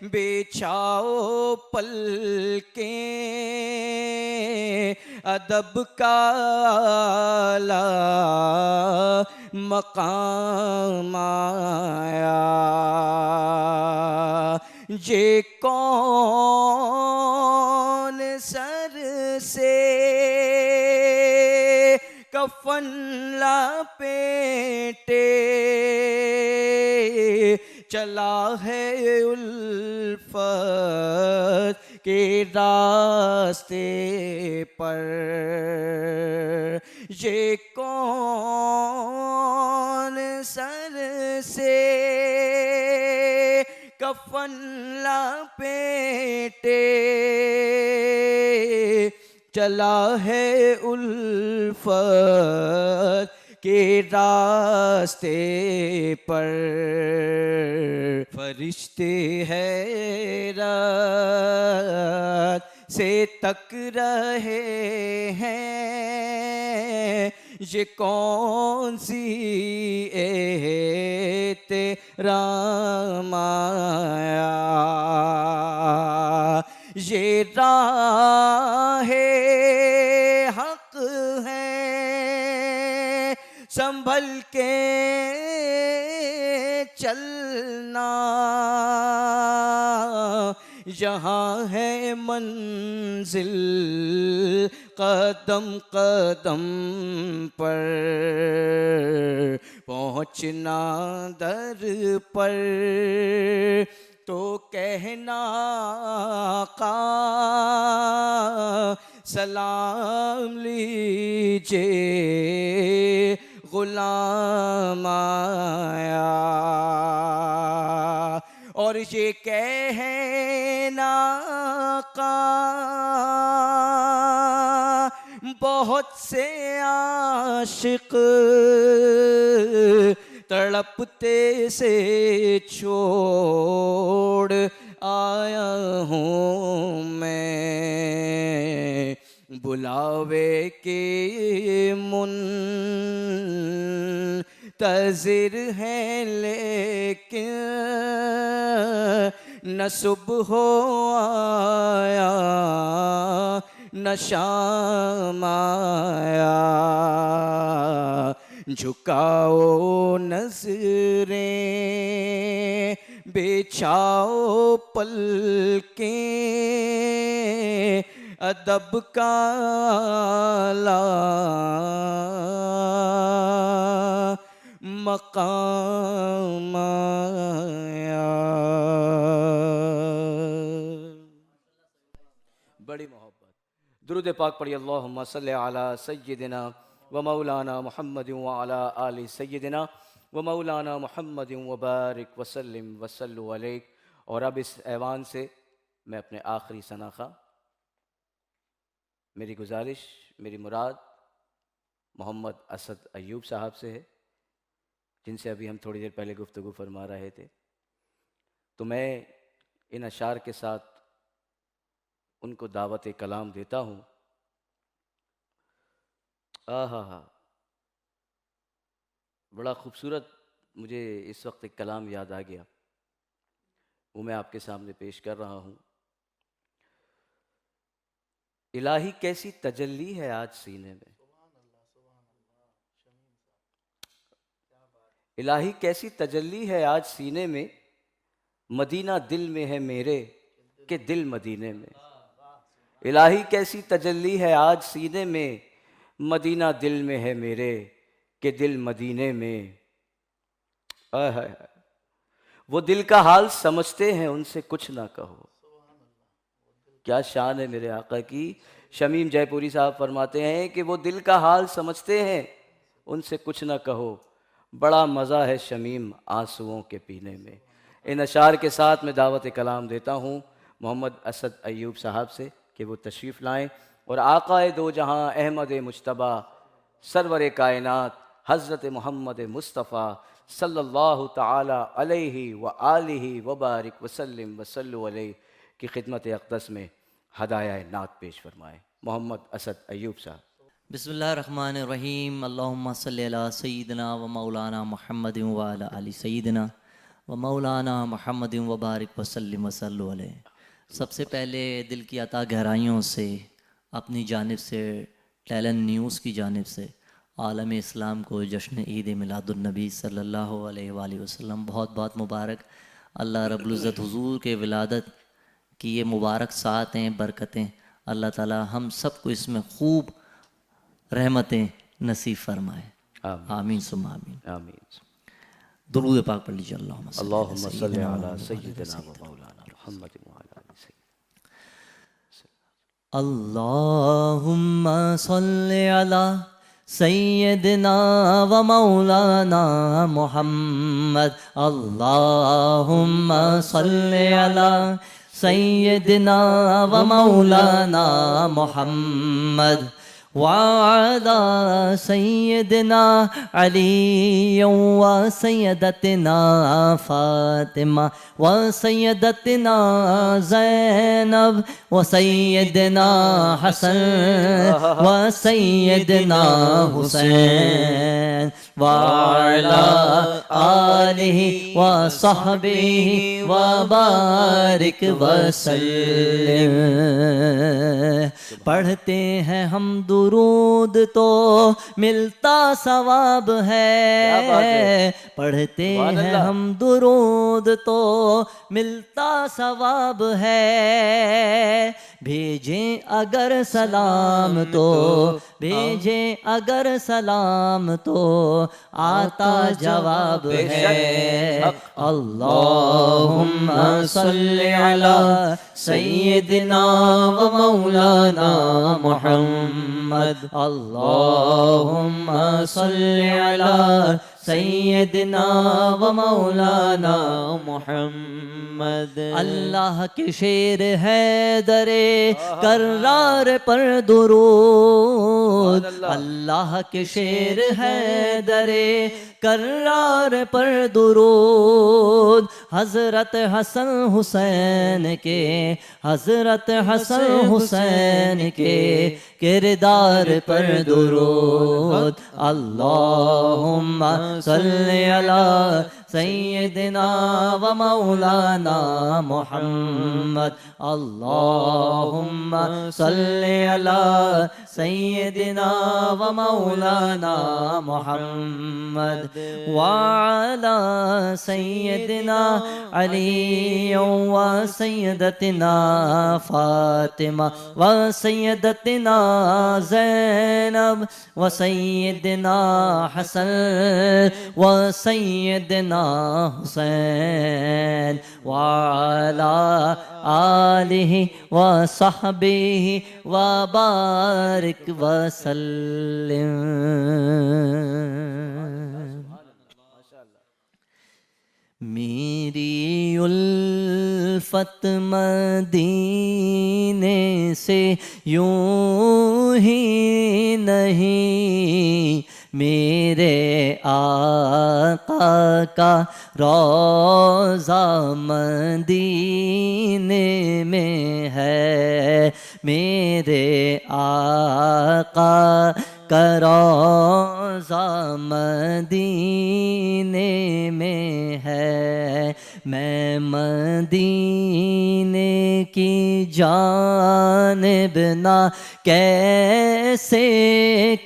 بچھاؤ پلکیں ادب کا اعلیٰ مقام آیا یہ کون سر سے کفن لپیٹے چلا ہے الفت کے راستے پر یہ کون سر سے کفن لپیٹے چلا ہے الفت کے راستے پر فرشتے حیرت سے تک رہے ہیں یہ کون سی احترام آیا، یہ راہ حق ہے سنبھل کے چلنا، یہاں ہے منزل قدم قدم پر، پہنچنا در پر تو کہنا آقا سلام لیجے غلام آیا، اور یہ کہنا آقا بہت سے عاشق تڑپتے سے چھوڑ آیا ہوں میں، بلاوے کے منتظر ہیں لیکن نہ صبح آیا نہ شام آیا، جھکاؤ نظریں بچھاؤ پلکیں، ادب کا اعلیٰ مقام آیا۔ بڑی محبت، درود پاک پڑھی، اللہم صلی علی سیدنا و مولانا محمد وعلی آل سیدنا و مولانا محمد وبارک وسلم وصلو علیہ۔ اور اب اس ایوان سے میں اپنے آخری ثناخواہ، میری گزارش، میری مراد محمد اسد ایوب صاحب سے ہے، جن سے ابھی ہم تھوڑی دیر پہلے گفتگو فرما رہے تھے، تو میں ان اشعار کے ساتھ ان کو دعوت کلام دیتا ہوں۔ ہاں بڑا خوبصورت مجھے اس وقت ایک کلام یاد آ گیا، وہ میں آپ کے سامنے پیش کر رہا ہوں۔ الہی کیسی تجلی ہے آج سینے میں، الہی کیسی تجلی ہے آج سینے میں، مدینہ دل میں ہے میرے کہ دل مدینے میں، الہی کیسی تجلی ہے آج سینے میں، مدینہ دل میں ہے میرے کہ دل مدینے میں۔ وہ دل کا حال سمجھتے ہیں ان سے کچھ نہ کہو، کیا شان ہے میرے آقا کی۔ شمیم جے پوری صاحب فرماتے ہیں کہ وہ دل کا حال سمجھتے ہیں ان سے کچھ نہ کہو، بڑا مزہ ہے شمیم آنسوؤں کے پینے میں۔ ان اشعار کے ساتھ میں دعوت کلام دیتا ہوں محمد اسد ایوب صاحب سے کہ وہ تشریف لائیں اور آقا دو جہاں احمد مجتبیٰ سرور کائنات حضرت محمد مصطفیٰ صلی اللہ تعالی علیہ وآلہ وبارک وسلم وصلو علیہ کی خدمت اقدس میں ہدایہ نعت پیش فرمائے۔ محمد اسد ایوب صاحب۔ بسم اللہ الرحمن الرحیم، اللہم صلی علی سیدنا و مولانا محمد وعلی آل سیدنا و مولانا محمد وبارک وسلم وصلو علیہ۔ سب سے پہلے دل کی عطا گہرائیوں سے اپنی جانب سے ٹیلنٹ نیوز کی جانب سے عالم اسلام کو جشن عید میلاد النبی صلی اللہ علیہ وآلہ وسلم بہت بہت مبارک۔ اللہ رب العزت حضور کے ولادت کی یہ مبارک ساعت ہیں، برکتیں، اللہ تعالی ہم سب کو اس میں خوب رحمتیں نصیب فرمائے، آمین ثم آمین۔ آمین۔ درود پاک پڑھ لیجیے، اللہم صلی علی سیدنا و مولانا محمد وعلی آل سیدنا۔ اللہم صلی علی سیدنا و مولانا محمد، اللہم صلی علی سیدنا و مولانا محمد وعلى سيدنا علي وسيدتنا فاطمة وسيدتنا زينب وسيدنا حسن وسيدنا حسين وعلى آله وصحبه وبارك وسلم. پڑھتے ہیں ہم درود تو ملتا ثواب ہے، پڑھتے ہیں ہم درود تو ملتا ثواب ہے. بھیجیں اگر سلام تو بھیجیں اگر سلام تو آتا جواب ہے. اللہم صلی علی سیدنا و مولانا محمد. اللہم صلی علی سیدنا و مولانا محمد. اللہ کے شیر ہے درے کرار پر درود، اللہ کے شیر ہے درے کرار پر درود. حضرت حسن حسین کے حضرت حسن حسین کے کردار پر درود. اللہم صلی علی سیدنا و مولانا محمد. اللہم صلی علی سیدنا و مولانا محمد وعلی سیدنا علی و سیدتنا فاطمہ و سیدتنا زینب و سیدنا حسن و سیدنا حسین وعلى آلہ وصحبہ وبارک وسلم. میری الفت مدینے سے یوں ہی نہیں، میرے آقا کا روضہ مدینے میں ہے، میرے آقا کا روضہ مدینے میں ہے. میں مدینے کی جانب نہ کیسے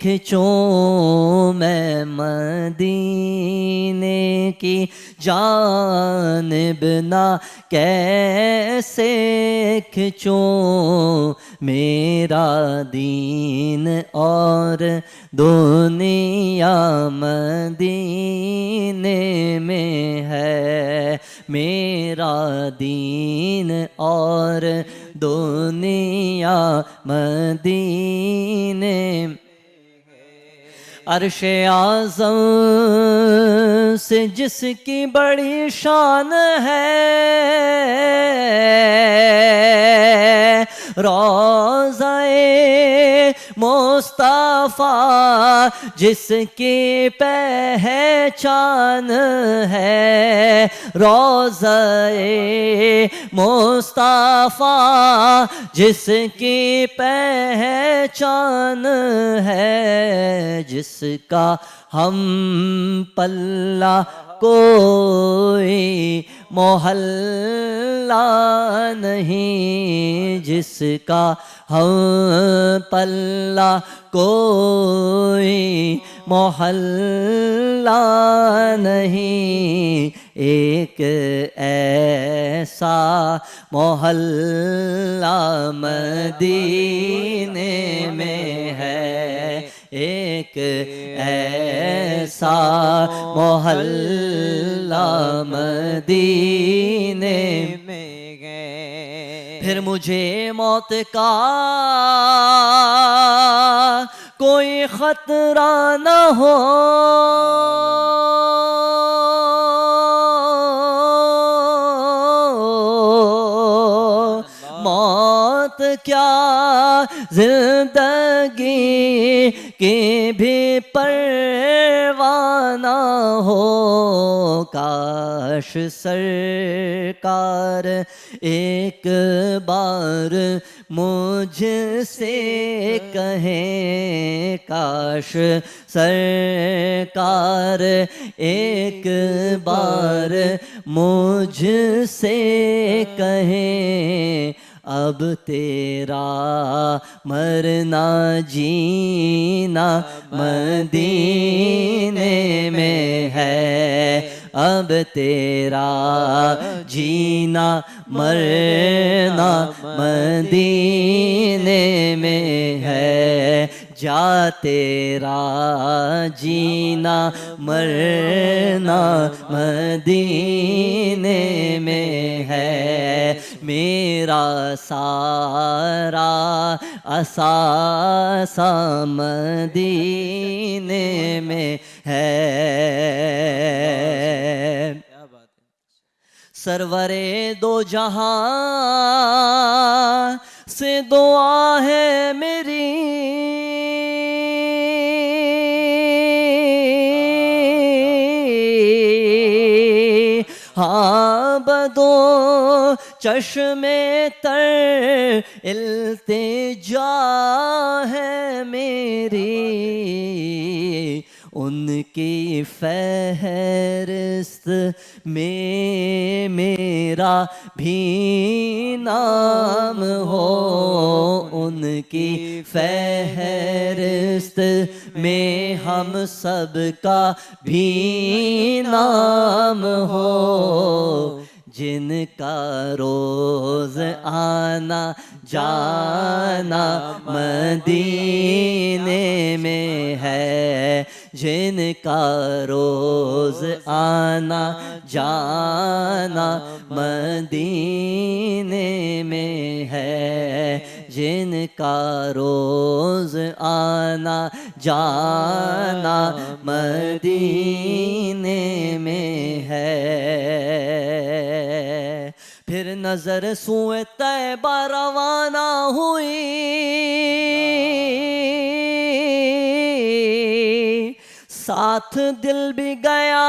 کھنچوں، میں مدینے کی جانب نہ کیسے کھنچوں. میرا دین اور دنیا مدینے میں ہے، میرا دین اور دنیا مدینے. عرش اعظم سے جس کی بڑی شان ہے، روضہ مصطفیٰ جس کی پہچان ہے، روضہ مصطفیٰ جس کی پہچان ہے، جس کا ہم پلہ کوئی محلہ نہیں، جس کا ہم پلہ کوئی محلہ نہیں. ایک ایسا محلہ مدینے میں ہے، ایک ایسا محلہ مدینے میں ہے. پھر مجھے موت کا کوئی خطرہ نہ ہو، موت بات کیا زندگی کی بھی پرواہ نہ ہو، کاش سرکار ایک بار مجھ سے کہیں، کاش سرکار ایک بار مجھ سے کہیں، اب تیرا مرنا جینا مدینے میں ہے، اب تیرا جینا مرنا مدینے میں ہے، جا تیرا جینا مرنا مدینے میں ہے، میرا سارا اثاثہ مدینے میں ہے۔ سرور دو جہاں سے دعا ہے میری، ہاں بدو چشمے تر التجا ہے میری، ان کی فہرست میں میرا بھی نام ہو، ان کی فہرست میں ہم سب کا بھی نام ہو، جن کا روز آنا جانا مدینے میں ہے، جن کا روز آنا جانا مدینے میں ہے، جن کا روز آنا جانا مدینے میں ہے۔ پھر نظر سوئے طیبہ روانہ ہوئی، ساتھ دل بھی گیا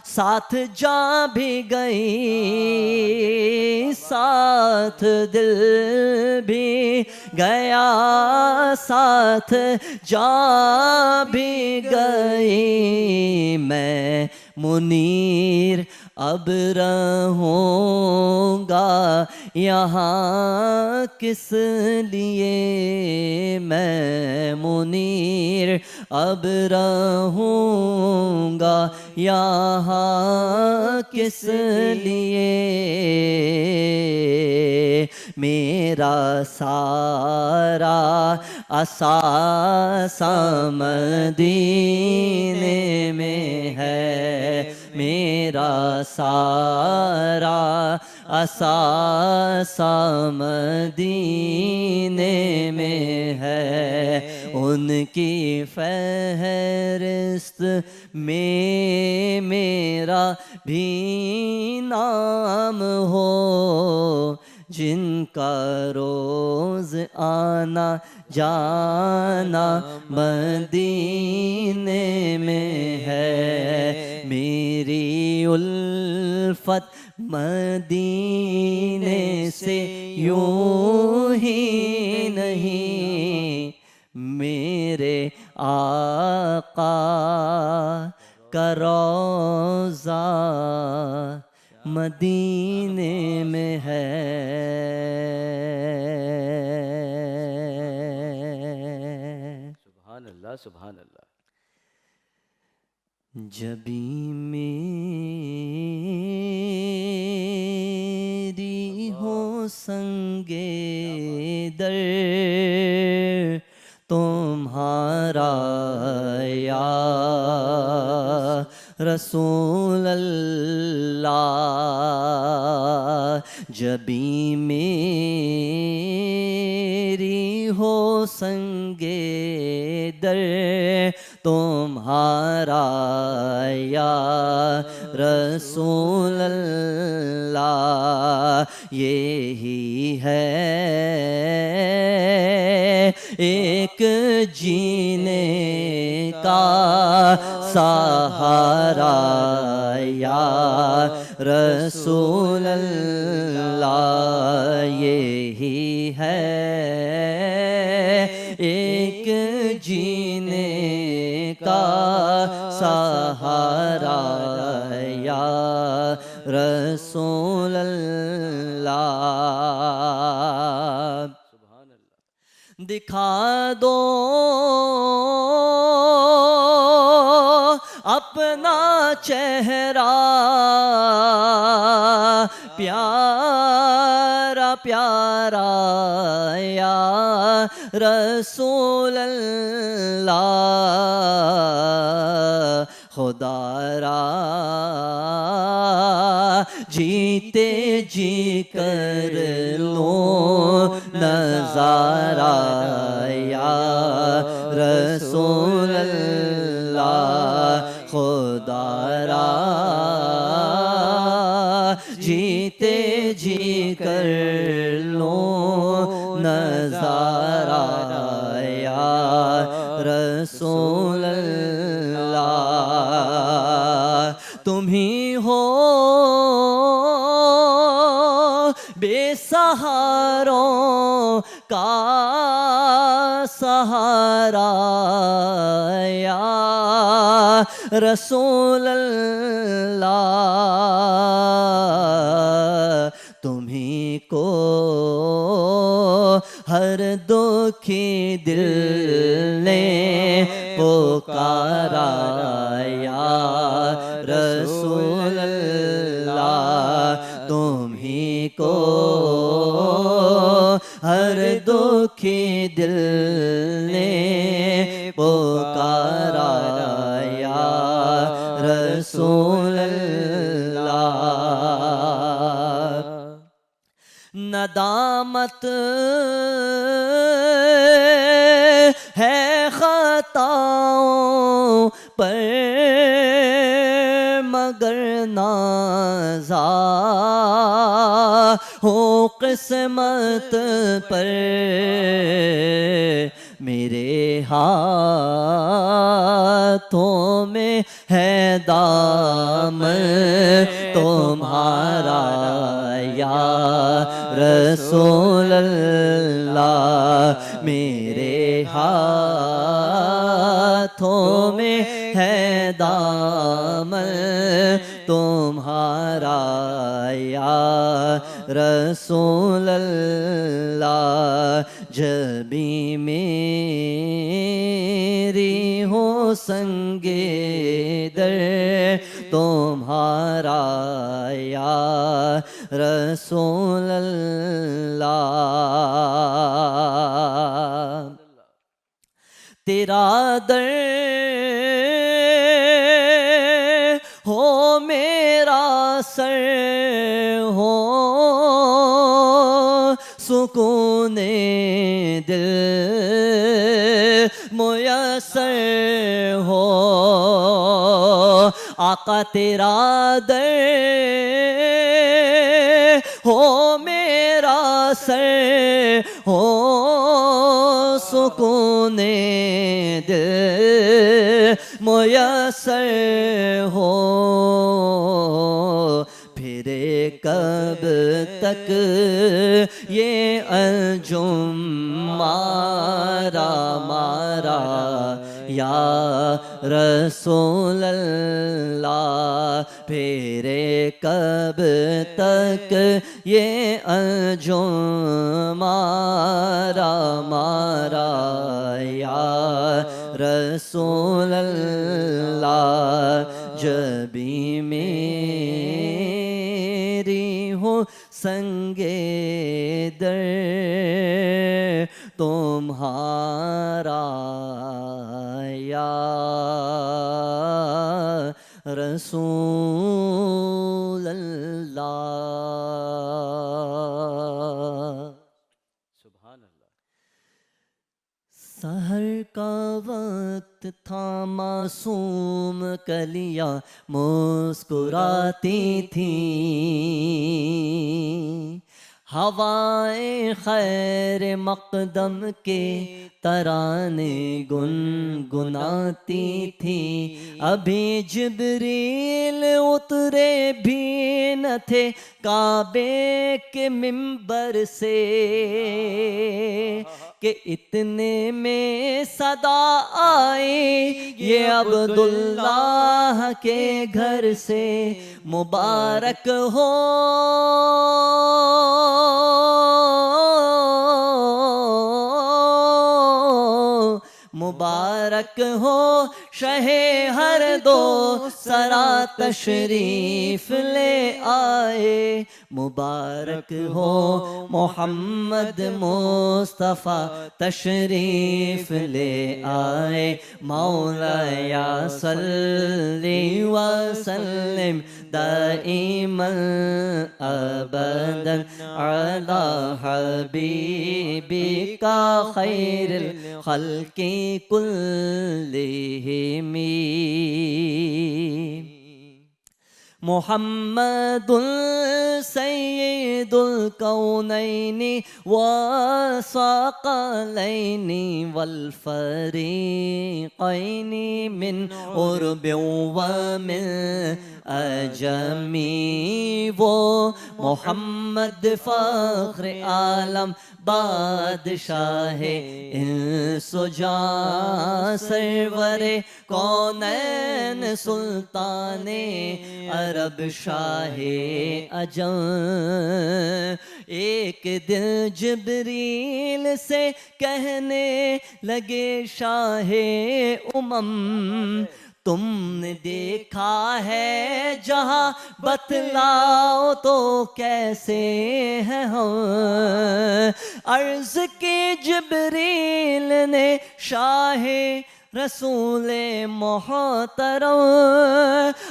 ساتھ جان بھی گئی، ساتھ دل بھی گیا ساتھ جان بھی گئی، میں منیر اب رہوں گا یہاں کس لیے، میں منیر اب رہوں گا یہاں کس لیے، میرا سارا اثاثہ مدینے میں ہے، میرا سارا اثاثہ مدینے میں ہے، ان کی فہرست میں میرا بھی نام ہو، جن کا روز آنا جانا مدینے میں ہے، میری الفت مدینے سے یوں ہی نہیں، میرے آقا کا روضہ مدینے میں ہے۔ سبحان اللہ سبحان اللہ۔ جبھی میری ہو سنگے در تمہارا یا رسول اللہ، جبھی میری ہو سنگے در تمہارا یا رسول اللہ، یہی ہے ایک جینے کا سہارا یا رسول اللہ، یہی ہے ایک جینے کا سہارا یا رسول اللہ۔ دکھا دو اپنا چہرہ پیارا پیارا یا رسول اللہ، خدا را جیتے جی کر لو نظارہ یا رسول اللہ، خدا را جیتے جی کر لو نظارہ یا رسول اللہ، تم ہی ہو بے سہاروں کا سہارا یا رسول اللہ، تمہیں کو ہر دکھی دل نے پکارا یا رسول اللہ، تمہیں کو ہر دکھی دل نے پکارا یا رسول اللہ، ندامت ہے خطاؤں پر مگر نازا ہو قسمت پر، میرے ہاتھوں میں ہے دامن تمہارا یا رسول اللہ، میرے ہاتھوں میں ہے دامن تمہارا یا رسول اللہ، جبھی میری ہو سنگے در تمہارا یا رسول اللہ، تیرا در ہو میرا سر ہو سکون دل میسر ہو، آقا تیرا در ہو میرا سر ہو سکون دل میسر ہو، پھر کب تک یہ انجم مارا یا رسول اللہ، پھر کب تک یہ انجم مارا یا رسول اللہ، جبھی میری ہو سنگے در تمہارا یا رسول اللہ۔ سبحان اللہ۔ سحر کا وقت وقت تھا معصوم کلیاں مسکراتی تھیں، ہوائیں خیر مقدم کے ترانے گنگناتی تھیں، ابھی جبریل اترے بھی نہ تھے کعبے کے منبر سے کہ اتنے میں صدا آئی یہ عبداللہ کے گھر سے، مبارک ہو مبارک ہو شہ ہر دو سرا تشریف لے آئے، مبارک ہو محمد مصطفیٰ تشریف لے آئے، مولا یا صلی وسلم دائما ابدا علی حبیبک خیر الخلق کلہم، محمد سید الکونین والثقلین والفریقین من عرب ومن عجم، وہ محمد فخر عالم بادشاہ انس و جاں سرور کونین سلطان عرب شاہ عجم، ایک دل جبریل سے کہنے لگے شاہ امم، تم نے دیکھا ہے جہاں بتلاؤ تو کیسے ہیں ہم، عرض کی جبریل نے شاہ رسول محترم،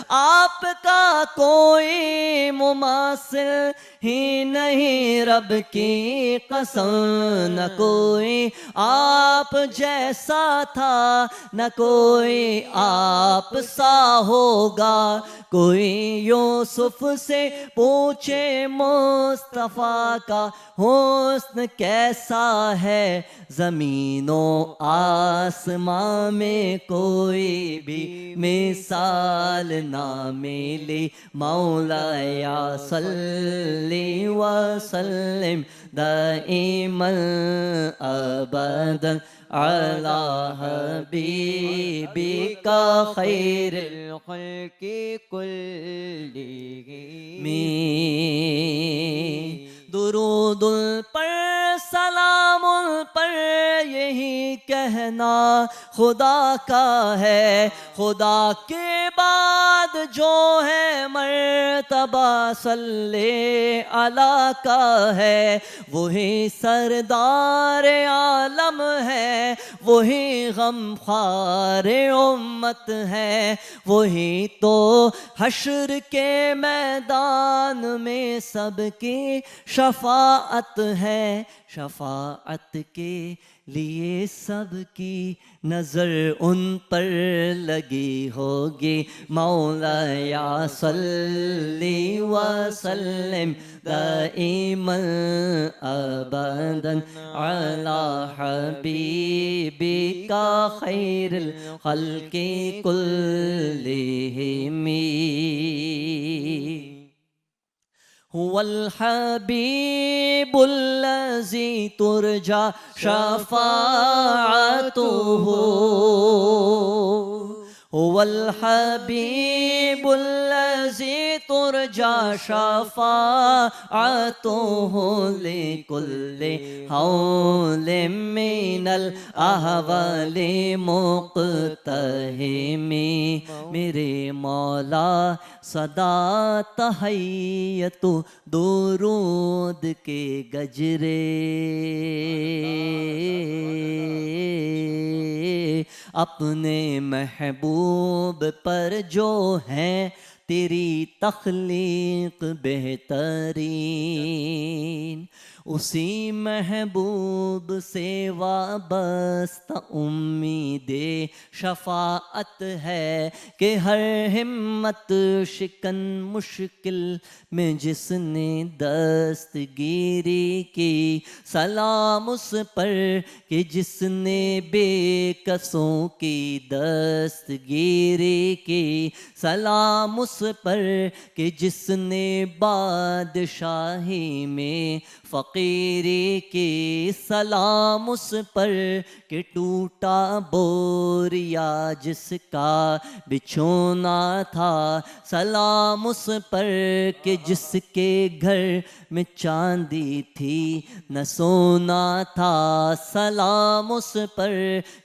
آپ کا کوئی مماثل ہی نہیں رب کی قسم، نہ کوئی آپ جیسا تھا نہ کوئی آپ سا ہوگا، کوئی یوسف سے پوچھے مصطفیٰ کا حسن کیسا ہے، زمین و آسمان میں کوئی بھی مثال نہ ملی، مولا یا صلی وسلم دائما ابدا علی حبیبک خیر الخلق کلہم، درود پر سلام پر یہی کہنا خدا کا ہے، خدا کے بعد جو ہے مرتبہ صلی علی کا ہے، وہی سردار عالم ہے، وہی غمخوار امت ہے، وہی تو حشر کے میدان میں سب کی شفاعت ہے، شفاعت کے لیے سب کی نظر ان پر لگی ہوگی، مولا یا صلی وسلم دائما ابدا علی حبیبک خیر الخلق کلہم، هو الحبیب الذی ترجى شفاعته، هو الحبیب الذی ترجى شفاعته لكل حول من الاحوال مقتحم، میرے مولا صدا تحیت درود کے گجرے، اپنے محبوب پر جو ہیں تیری تخلیق بہترین، اسی محبوب سے وابستہ امید شفاعت ہے کہ ہر ہمت شکن مشکل میں جس نے دستگیری کی، سلام اس پر کہ جس نے بے کسوں کی دستگیری کی، سلام اس پر کہ جس نے بادشاہی میں فقیری کی، سلام اس پر کہ ٹوٹا بوریا جس کا بچھونا تھا، سلام اس پر کہ جس کے گھر میں چاندی تھی نہ سونا تھا، سلام اس پر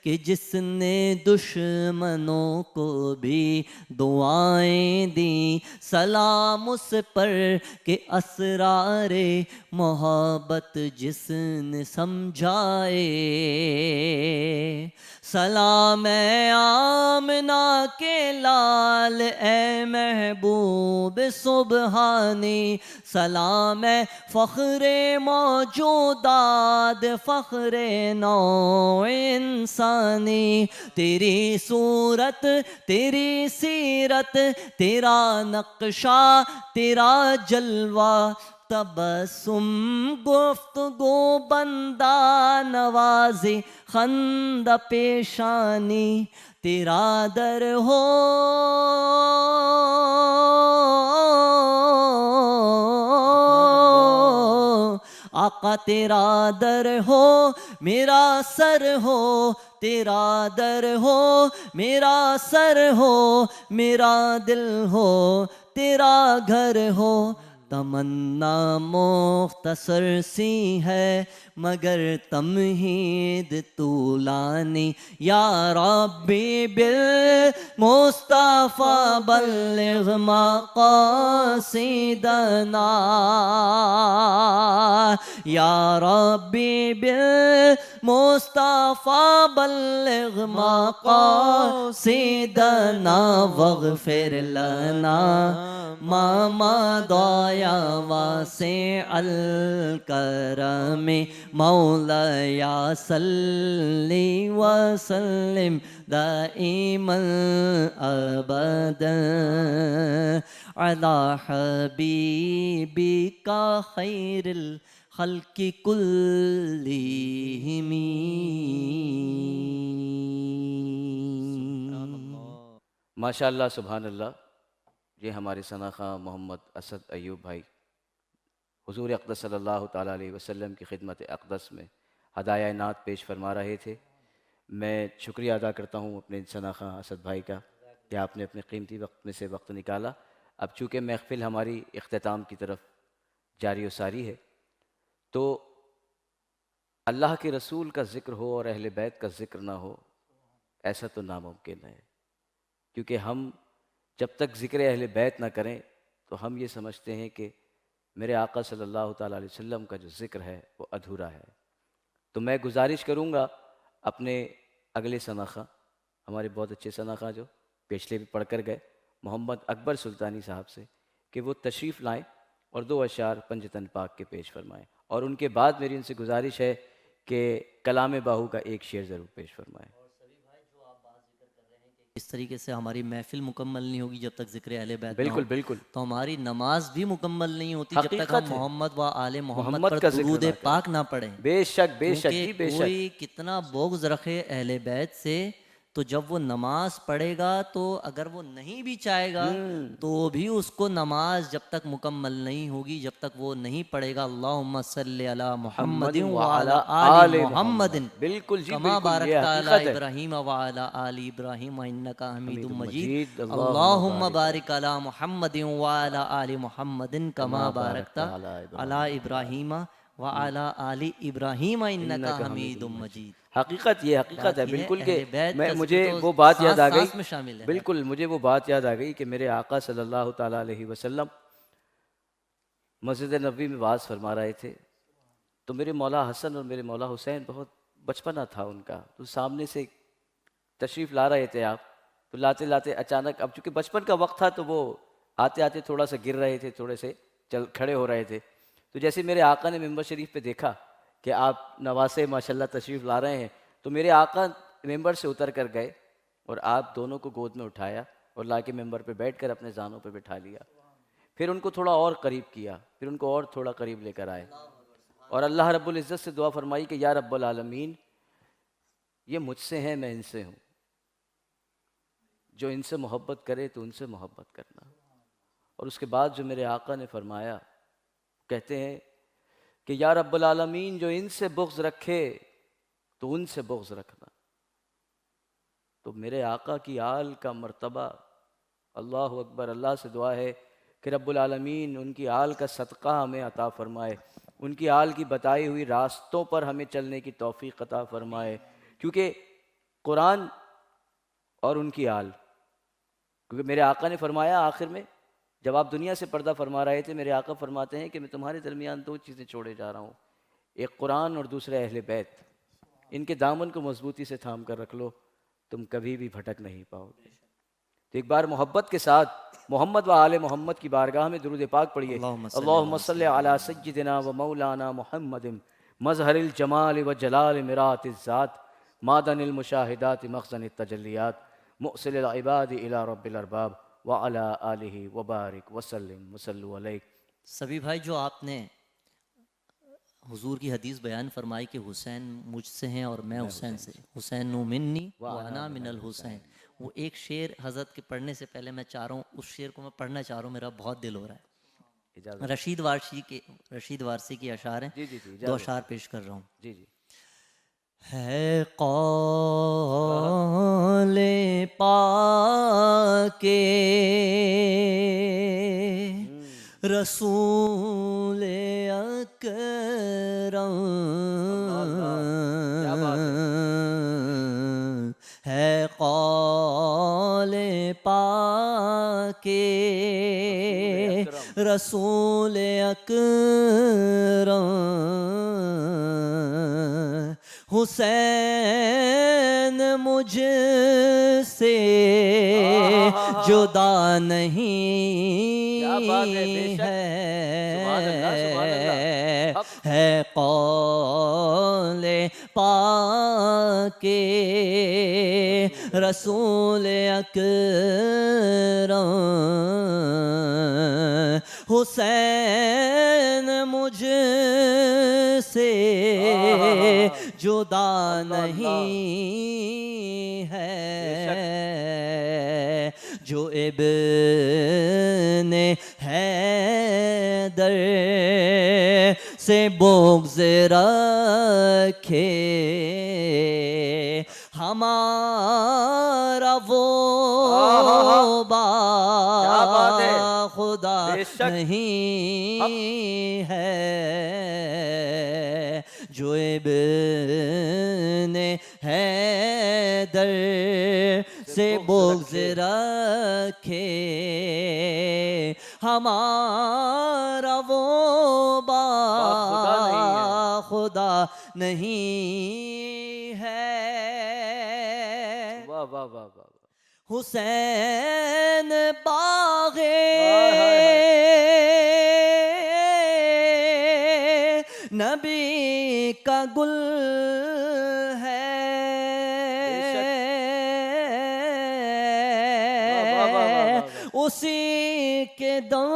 کہ جس نے دشمنوں کو بھی دعائیں دیں، سلام اس پر کہ اسرار محبت جس نے سمجھائے، سلام اے آمنہ کے لال اے محبوب سبحانی، سلام اے فخر موجودات فخر نوع انسانی، تیری صورت تیری سیرت تیرا نقشہ تیرا جلوہ، تبسم گفتگو بندہ نوازی خند پیشانی، تیرا در ہو آقا، تیرا در ہو میرا سر ہو، تیرا در ہو میرا سر ہو، میرا دل ہو تیرا گھر ہو، تمنا مختصر سی ہے مگر تمہید طولانی، یا ربی بالمصطفیٰ بلغ مقاصدنا، یا ربی بالمصطفیٰ بلغ مقاصدنا، واغفر لنا ما مضى یا واسع الکرم، مولاي صلی وسلم دائما ابدا على حبیبک خیر الخلق كلهم۔ ماشاء اللہ، سبحان اللہ۔ یہ ہمارے ثنا خواں محمد اسد ایوب بھائی حضور اقدس صلی اللہ تعالیٰ علیہ وسلم کی خدمت اقدس میں ہدایہ نعت پیش فرما رہے تھے۔ میں شکریہ ادا کرتا ہوں اپنے ثنا خواں اسد بھائی کا کہ آپ نے اپنے قیمتی وقت میں سے وقت نکالا۔ اب چونکہ محفل ہماری اختتام کی طرف جاری و ساری ہے، تو اللہ کے رسول کا ذکر ہو اور اہل بیت کا ذکر نہ ہو، ایسا تو ناممکن ہے، کیونکہ ہم جب تک ذکر اہل بیت نہ کریں تو ہم یہ سمجھتے ہیں کہ میرے آقا صلی اللہ تعالیٰ علیہ وسلم کا جو ذکر ہے وہ ادھورا ہے۔ تو میں گزارش کروں گا اپنے اگلے ثنا خواں، ہمارے بہت اچھے ثنا خواں جو پچھلے بھی پڑھ کر گئے، محمد اکبر سلطانی صاحب سے کہ وہ تشریف لائیں اور 2 اشعار پنجتن پاک کے پیش فرمائیں، اور ان کے بعد میری ان سے گزارش ہے کہ کلام باہو کا ایک شعر ضرور پیش فرمائیں۔ اس طریقے سے ہماری محفل مکمل نہیں ہوگی جب تک ذکر اہل بیت نہ ہو، بالکل بالکل، تو ہماری نماز بھی مکمل نہیں ہوتی جب تک حقیقت ہم ہے، محمد و آل محمد محمد پر کا ذکر درود نہ کریں۔ پاک نہ پڑھیں، بے شک بے شک جی، کیونکہ بے شک۔ کوئی کتنا بغض رکھے اہل بیت سے، تو جب وہ نماز پڑھے گا تو اگر وہ نہیں بھی چاہے گا تو بھی اس کو نماز جب تک مکمل نہیں ہوگی، جب تک وہ نہیں پڑھے گا اللہم صلی علی محمد وعلی آل محمد بالکل جی، کما بالکل، یہ بارکت علی حقیقت ہے۔ ابراہیم وعلی آل ابراہیم انک حمید حمید مجید، مجید، اللہم بارک علی محمد وعلی آل محمد کما بارکت علی ابراہیم وعلی آل ابراہیم انک حمید مجید۔ حقیقت یہ حقیقت ہے بات یہ بالکل، اہل کہ بیت کا مجھے ذکر تو وہ بات یاد آ سانس گئی، سانس میں شامل ہے۔ بالکل مجھے وہ بات یاد آ گئی کہ میرے آقا صلی اللہ تعالیٰ علیہ وسلم مسجد نبوی میں وعظ فرما رہے تھے، تو میرے مولا حسن اور میرے مولا حسین بہت بچپنا تھا ان کا، تو سامنے سے تشریف لا رہے تھے آپ، تو لاتے لاتے اچانک، اب چونکہ بچپن کا وقت تھا تو وہ آتے آتے تھوڑا سا گر رہے تھے، تھوڑے سے کھڑے ہو رہے تھے، تو تو جیسے میرے آقا نے ممبر شریف پہ دیکھا کہ آپ نواسے ماشاءاللہ تشریف لا رہے ہیں، تو میرے آقا ممبر سے اتر کر گئے اور آپ دونوں کو گود میں اٹھایا اور لا کے ممبر پہ بیٹھ کر اپنے زانوں پہ بٹھا لیا. پھر ان کو تھوڑا اور قریب کیا، پھر ان کو اور تھوڑا قریب لے کر آئے اور اللہ رب العزت سے دعا فرمائی کہ یا رب العالمین، یہ مجھ سے ہیں، میں ان سے ہوں، جو ان سے محبت کرے تو ان سے محبت کرنا. اور اس کے بعد جو میرے آقا نے فرمایا، کہتے ہیں کہ یا رب العالمین، جو ان سے بغض رکھے تو ان سے بغض رکھنا. تو میرے آقا کی آل کا مرتبہ، اللہ اکبر، اللہ سے دعا ہے کہ رب العالمین ان کی آل کا صدقہ ہمیں عطا فرمائے، ان کی آل کی بتائی ہوئی راستوں پر ہمیں چلنے کی توفیق عطا فرمائے. کیونکہ قرآن اور ان کی آل، کیونکہ میرے آقا نے فرمایا آخر میں جب آپ دنیا سے پردہ فرما رہے تھے، میرے آقا فرماتے ہیں کہ میں تمہارے درمیان دو چیزیں چھوڑے جا رہا ہوں، ایک قرآن اور دوسرے اہل بیت. ان کے دامن کو مضبوطی سے تھام کر رکھ لو، تم کبھی بھی بھٹک نہیں پاؤ گے. تو ایک بار محبت کے ساتھ محمد و آل محمد کی بارگاہ میں درود پاک پڑھیے. اللہم صلی علی سیدنا و مولانا محمد مظہر الجمال و جلال مرات الذات معدن المشاہدات مخزن التجلیات مؤصل العباد الی رب الارباب وعلی آلہ وبارک وسلم وصلوا علیہ. سبھی بھائی، جو آپ نے حضور کی حدیث بیان فرمائی کہ حسین مجھ سے ہیں اور میں حسین سے، حسین منی وانا من الحسین، وہ ایک شعر حضرت کے پڑھنے سے پہلے میں چاہ رہا ہوں، اس شعر کو میں پڑھنا چاہ رہا ہوں، میرا بہت دل ہو رہا ہے. رشید وارسی کے اشعار ہیں، دو اشعار پیش کر رہا ہوں. جی جی. ہے قول پاک رسول اکرم، ہے قول پاک رسول اکرم، حسین مجھ سے جدا نہیں ہے قول پاک رسول اکرم، حسین مجھ سے جدا نہیں ہے، جو ابن حیدر سے بغض رکھے، ہمارا وہ با خدا نہیں ہے، جو ابن حیدر سے بغض رکھے، ہمارا وہ با خدا نہیں ہے. واہ واہ واہ واہ. حسین باغ نبی کا گل ہے، اسی کے دم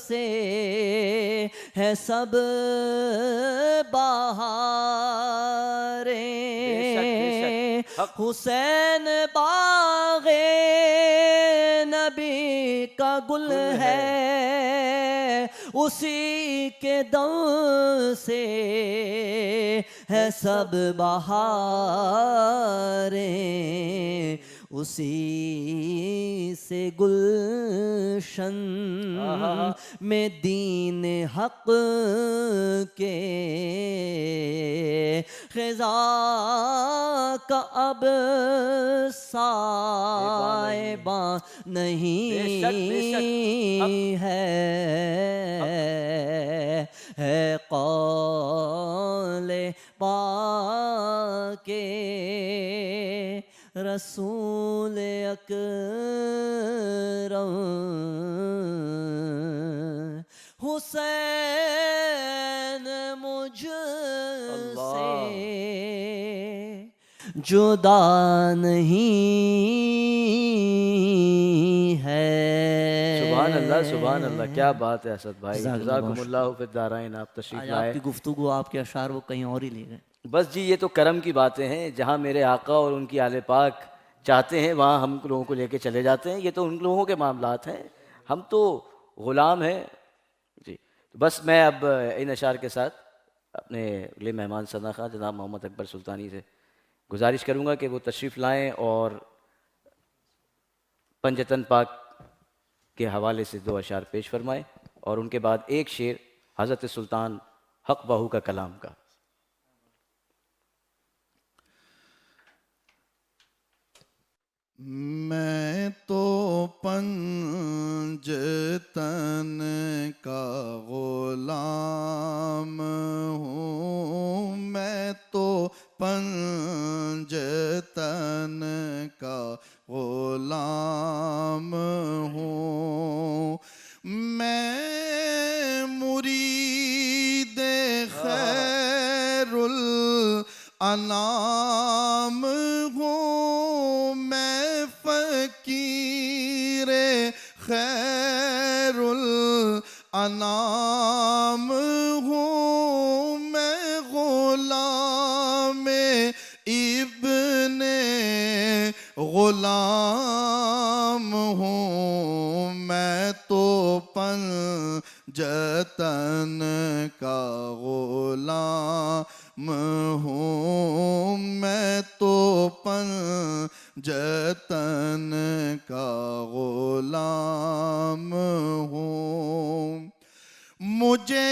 سے ہے سب بہاریں، حسین باغ نبی کا گل ہے، اسی کے دم سے ہے سب بہاریں، اسی سے گلشن میں دین حق کے خزاں کا اب سائباں نہیں ہے قول پاک رسول اکرم، حسین جدا نہیں ہے. سبحان اللہ, کیا بات ہے اسد بھائی, جزاک اللہ جزاکم بہت اللہ فی الدارین. آپ تشریف آج لائے. آپ کی گفتگو, آپ کے اشعار وہ کہیں اور ہی لے گئے. بس جی یہ تو کرم کی باتیں ہیں, جہاں میرے آقا اور ان کی آل پاک چاہتے ہیں وہاں ہم لوگوں کو لے کے چلے جاتے ہیں. یہ تو ان لوگوں کے معاملات ہیں, ہم تو غلام ہیں جی. بس میں اب ان اشعار کے ساتھ اپنے اگلے مہمان ثنا خواں جناب محمد اکبر سلطانی سے گزارش کروں گا کہ وہ تشریف لائیں اور پنجتن پاک کے حوالے سے 2 اشعار پیش فرمائیں, اور ان کے بعد ایک شعر حضرت سلطان حق بہو کا کلام کا. میں تو پنجتن کا غلام ہوں, میں تو پنجتن کا غلام ہوں, میں مرید خیر الانام ہوں, میں فقیر خیر الانام ہوں, میں غلام ابن غلام ہوں, میں تو پنجتن کا غلام ہوں, میں تو پنجتن کا غلام ہوں. مجھے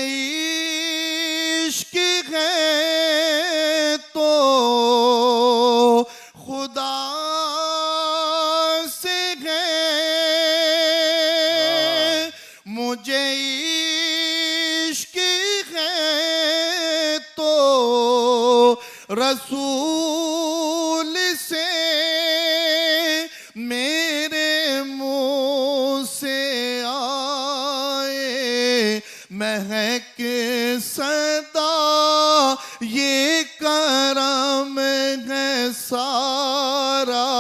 عشق ہے تو خدا سے ہے, مجھے عشق ہے تو رسول سے, میرے منہ سے آئے مہک صدا, یہ کرم ہے سارا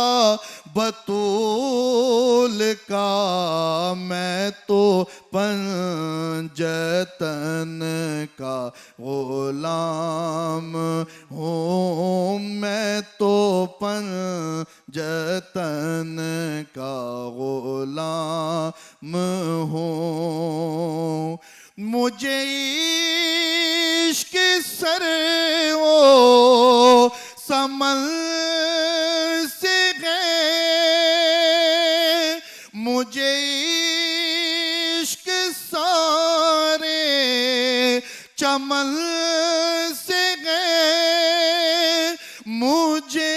بطول کا, میں تو پنجتن کا غلام ہوں, میں تو پنجتن کا غلام ہوں. مجھے عشق سر و سمن سے ہے, مجھے عشق سارے چمن سے ہے, مجھے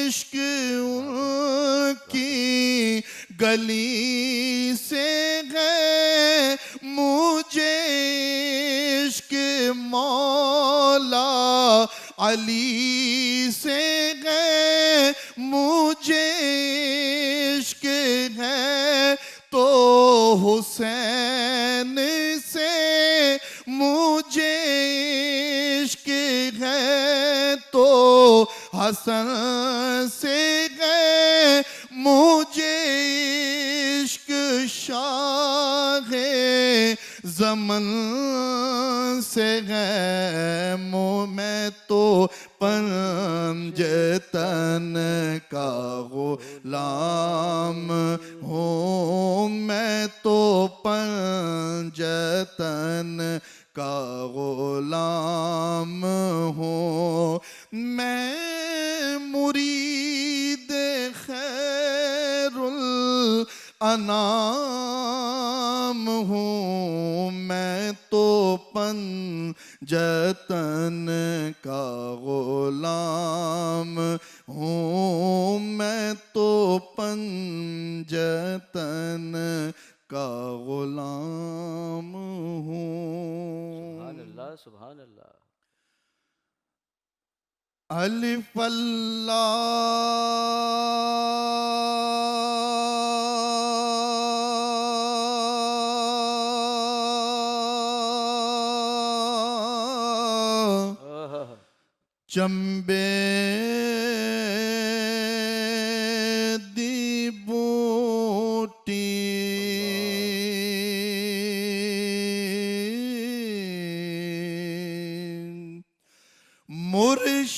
عشق ان کی گلی سے ہے, مجھے عشق مولا علی سے ہے, مجھے عشق ہے تو حسین سے, مجھے عشق ہے تو حسن سے ہے, مجھے عشق شاہ زمن سے ہے, میں تو پنجتن کا غلام ہوں, میں تو پنجتن کا غلام ہوں, میں مرید خیر الانام ہوں, میں تو پنجتن کا غلام ہوں, میں تو پنجتن کا غلام ہوں. سبحان اللہ, سبحان اللہ. الف اللہ چمبے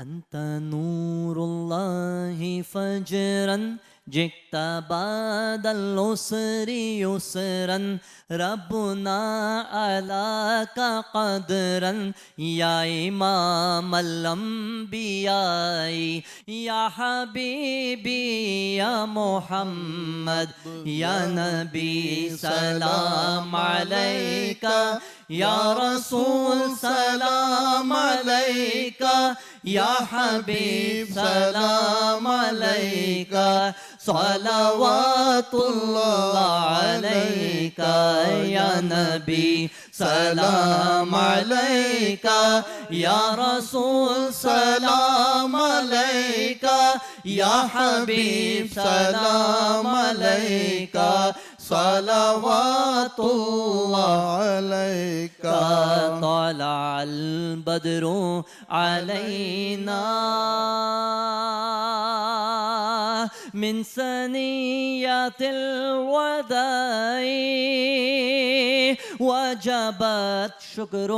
أنت نور الله فجرا جئت بعد العسر يسرا ربنا علاك قدرا يا إمام الأنبياء يا حبيبي يا محمد يا نبي سلام عليك يا رسول سلام عليك يا حبيب سلام عليك صلوات الله عليك يا نبي سلام عليك يا رسول سلام عليك يا حبيب سلام عليك صلوات الله عليك طلع البدر علينا من ثنيات الوداع وجبت شكر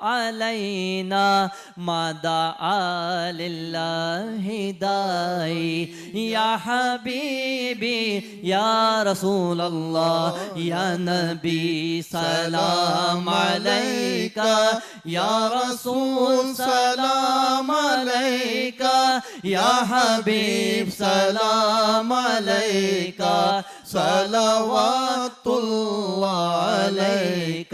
علينا ما دعا لله داعي يا حبيبي يا رسول الله يا نبي سلام عليك يا رسول سلام عليك يا حبيب سلام عليك صلوات الله عليك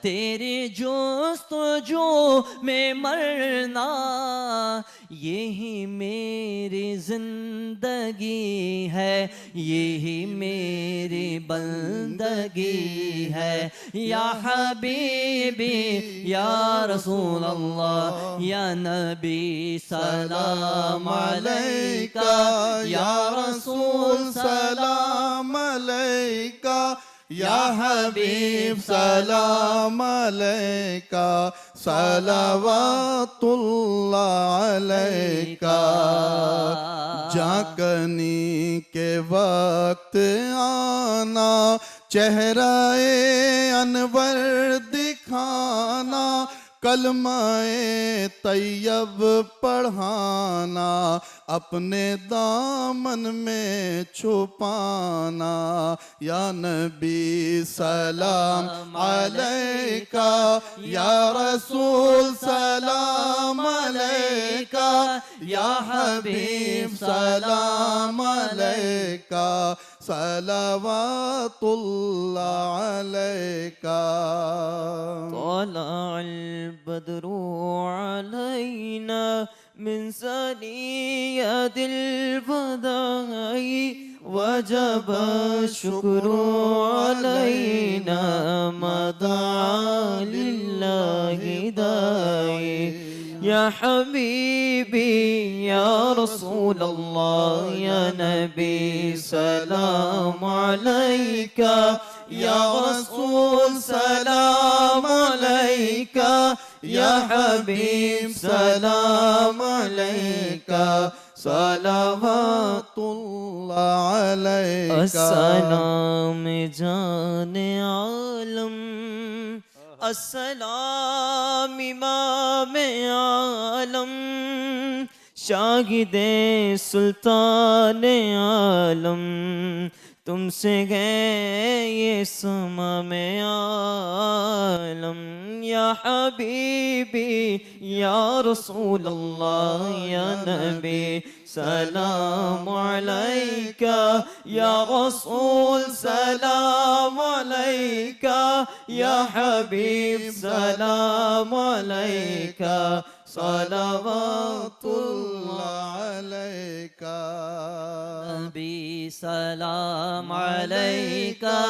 تیرے جستجو میں مرنا یہی میری زندگی ہے، یہی میری بندگی ہے۔ یا حبیبی یا رسول اللہ یا نبی سلام علیکہ، یا رسول سلام علیکہ، یا حبیب سلام علیکہ، صلوات اللہ علیکہ۔ جاکنی کے وقت آنا، چہرہ انور دکھانا، کلمہ طیب پڑھانا، اپنے دامن میں چھپانا۔ یا نبی سلام علیکہ، یا رسول سلام علیکہ، یا حبیب سلام علیکہ، صلوات اللہ علیکہ۔ طلع البدر علينا من ثنيات الوداع وجب الشكر علينا ما دعا لله داعي۔ یا حبیبی یا رسول اللہ یا نبی سلام علیکہ، یا رسول سلام علیکہ، یا حبیب سلام علیکہ، صلوات اللہ علیکہ۔ السلام جان عالم، السلام امام عالم، شاہد سلطان عالم، تم سے گئے یہ سمام عالم۔ یا حبیبی یا رسول اللہ یا نبی سلام علیکہ، یا رسول سلام علیکہ، یا حبیب سلام علیکہ، صلوات اللہ علیکہ۔ نبی سلام علیکہ،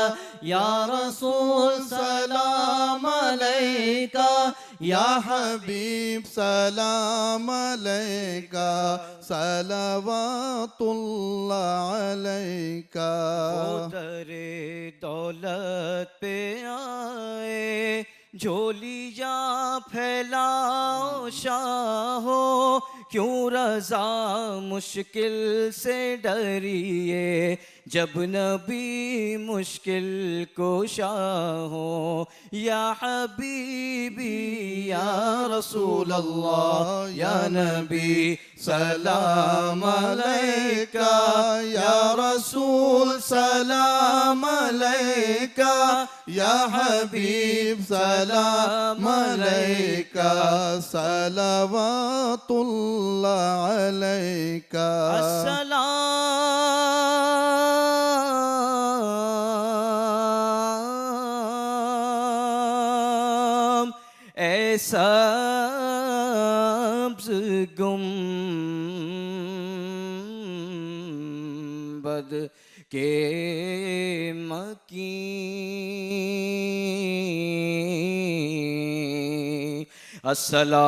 یا رسول سلام علیکہ، یا حبیب سلام علیکہ، صلوات اللہ علیکہ۔ وہ در دولت پہ آئے، جھولیاں پھیلاؤ شاہو، کیوں رضا مشکل سے ڈریے، جب نبی مشکل کشا ہو۔ یا حبیبی یا رسول اللہ یا نبی سلام علیکہ، یا رسول سلام علیکہ، یا حبیب سلام علیکہ، صلوات اللہ علیکہ۔ السلام اے سبز گنبد کے مکین، السلام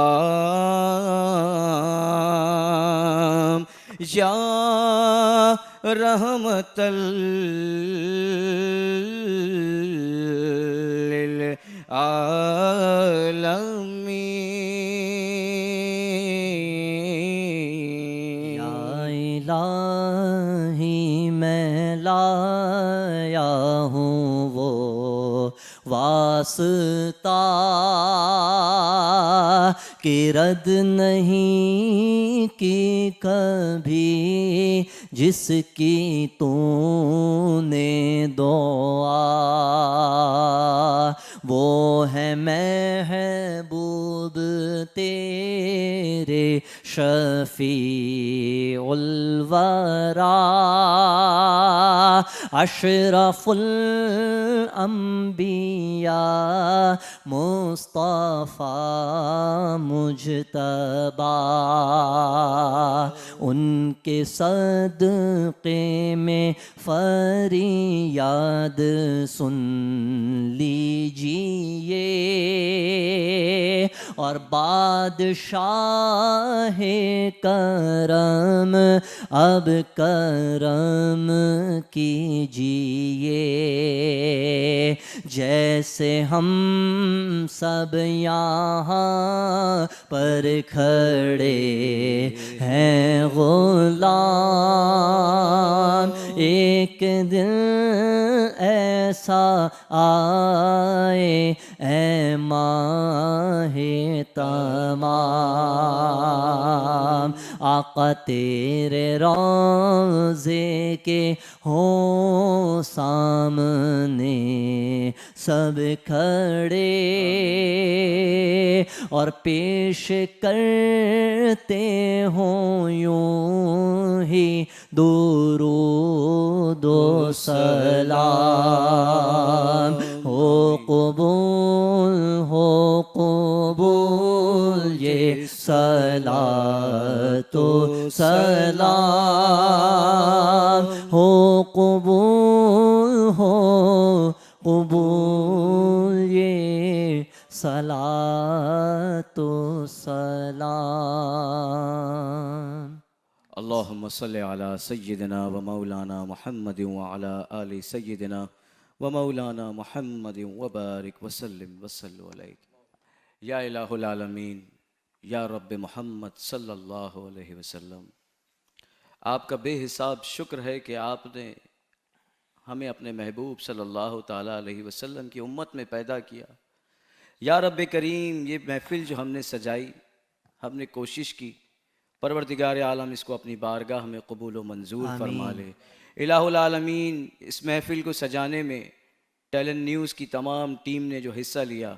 یا رحمت للعالمین۔ یا الہی میں لایا ہوں وہ واسطہ کہ رد نہیں کی کبھی جس کی تو نے دعا، وہ ہے محبوب تیرے شفیع الورا، اشرف الانبیاء مصطفیٰ مجتبی، ان کے صدقے میں فریاد سن لیجیے، اور بادشاہ کرم اب کرم کیجیے، جیسے ہم سب یہاں پر کھڑے ہیں غلام، ایک دن ایسا آئے اے ماہ تمام، آقا تیرے روضے کے ہوں سامنے سب کھڑے، اور پیش کرتے ہوں یوں ہی درود و سلام، ہو قبول یہ صلاۃ و سلام، ہو قبول یہ صلاۃ و سلام۔ اللہم صلی علی سیدنا و مولانا محمد وعلی آل سیدنا و مولانا محمد وبارک وسلم وصلو علیہ۔ یا الہ العالمین، یا رب محمد صلی اللہ علیہ وسلم، آپ کا بے حساب شکر ہے کہ آپ نے ہمیں اپنے محبوب صلی اللہ تعالیٰ علیہ وسلم کی امت میں پیدا کیا۔ یا رب کریم، یہ محفل جو ہم نے سجائی، ہم نے کوشش کی، پروردگار عالم اس کو اپنی بارگاہ میں قبول و منظور فرما لے۔ الہ العالمین، اس محفل کو سجانے میں ٹیلنٹ نیوز کی تمام ٹیم نے جو حصہ لیا،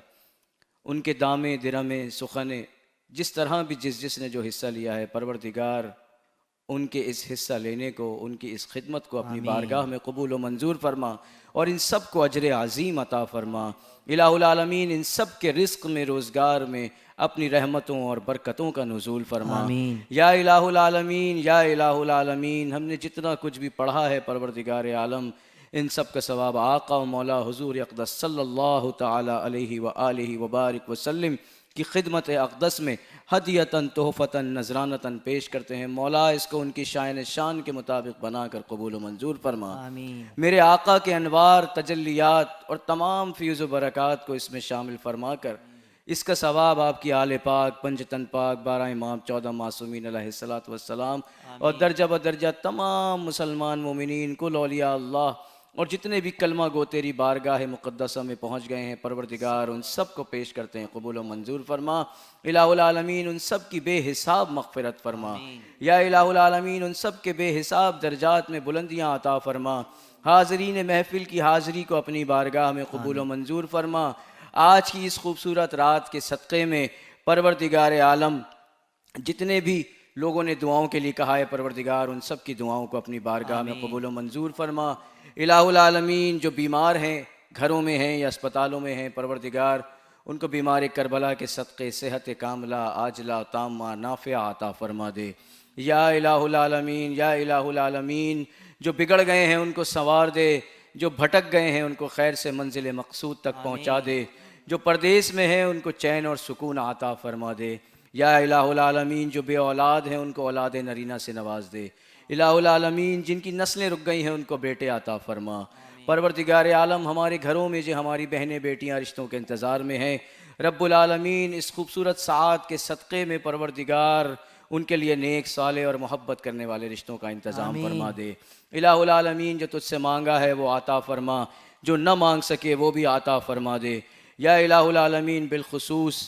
ان کے دامے درہمے سخنے، جس طرح بھی جس نے جو حصہ لیا ہے، پروردگار ان کے اس حصہ لینے کو، ان کی اس خدمت کو اپنی بارگاہ میں قبول و منظور فرما، اور ان سب کو اجر عظیم عطا فرما۔ الہ العالمین، ان سب کے رزق میں، روزگار میں اپنی رحمتوں اور برکتوں کا نزول فرما۔ یا الہ العالمین، یا الہ العالمین، ہم نے جتنا کچھ بھی پڑھا ہے پروردگار عالم، ان سب کا ثواب آقا و مولا حضور اقدس صلی اللہ تعالی علیہ وآلہ وبارک وسلم کی خدمت اقدس میں ہدیتاً تحفتاً نذرانتاً پیش کرتے ہیں۔ مولا اس کو ان کی شان کے مطابق بنا کر قبول و منظور فرما۔ میرے آقا کے انوار، تجلیات اور تمام فیض و برکات کو اس میں شامل فرما کر اس کا ثواب آپ کی آل پاک، پنجتن پاک، 12 امام، 14 معصومین علیہ السلام اور درجہ بدرجہ تمام مسلمان مومنین، کل اولیاء اللہ اور جتنے بھی کلمہ گو تیری بارگاہ مقدسہ میں پہنچ گئے ہیں، پروردگار ان سب کو پیش کرتے ہیں، قبول و منظور فرما۔ الہ العالمین، ان سب کی بے حساب مغفرت فرما۔ یا الہ العالمین، ان سب کے بے حساب درجات میں بلندیاں عطا فرما۔ حاضرین محفل کی حاضری کو اپنی بارگاہ میں قبول و منظور فرما۔ آج کی اس خوبصورت رات کے صدقے میں پروردگار عالم جتنے بھی لوگوں نے دعاؤں کے لیے کہا ہے، پروردگار ان سب کی دعاؤں کو اپنی بارگاہ میں قبول و منظور فرما۔ الہ العالمین، جو بیمار ہیں، گھروں میں ہیں یا اسپتالوں میں ہیں، پروردگار ان کو بیمار کربلا کے صدقے صحت کاملہ عاجلہ تامہ نافعہ عطا فرما دے۔ یا الہ العالمین، یا الہ العالمین، جو بگڑ گئے ہیں ان کو سنوار دے، جو بھٹک گئے ہیں ان کو خیر سے منزل مقصود تک پہنچا دے، جو پردیس میں ہیں ان کو چین اور سکون عطا فرما دے۔ یا الہ العالمین، جو بے اولاد ہیں ان کو اولاد نرینہ سے نواز دے۔ الہ العالمین، جن کی نسلیں رک گئی ہیں ان کو بیٹے عطا فرما۔ پروردگار عالم، ہمارے گھروں میں جو ہماری بہنیں بیٹیاں رشتوں کے انتظار میں ہیں، رب العالمین اس خوبصورت ساعت کے صدقے میں پروردگار ان کے لیے نیک، صالح اور محبت کرنے والے رشتوں کا انتظام فرما دے۔ الہ العالمین، جو تجھ سے مانگا ہے وہ عطا فرما، جو نہ مانگ سکے وہ بھی عطا فرما دے۔ یا الہ العالمین، بالخصوص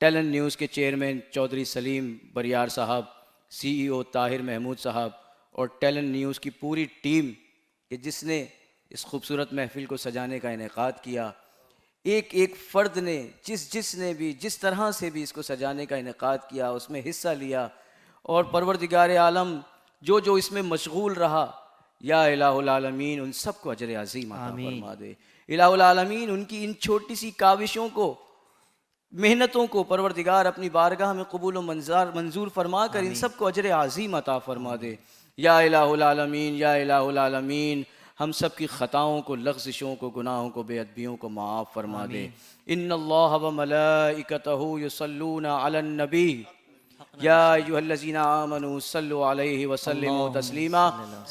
ٹیلنٹ نیوز کے چیئرمین چودھری سلیم بریار صاحب، سی ای او طاہر محمود صاحب اور ٹیلنٹ نیوز کی پوری ٹیم کہ جس نے اس خوبصورت محفل کو سجانے کا انعقاد کیا، ایک ایک فرد نے جس نے بھی جس طرح سے بھی اس کو سجانے کا انعقاد کیا اس میں حصہ لیا، اور پروردگار عالم جو اس میں مشغول رہا، یا الہ العالمین ان سب کو اجر عظیم عطا فرما دے. الہ العالمین ان کی ان چھوٹی سی کاوشوں کو، محنتوں کو پروردگار اپنی بارگاہ میں قبول و منظور فرما کر ان سب کو اجر عظیم عطا فرما دے. یا الہ العالمین یا الہ العالمین ہم سب کی خطاؤں کو، لغزشوں کو، گناہوں کو، بے ادبیوں کو معاف فرما دے. ان اللہ و ملائکتہ یصلون علی النبی یا ایھا الذین آمنوا صلوا علیہ وسلموا تسلیما.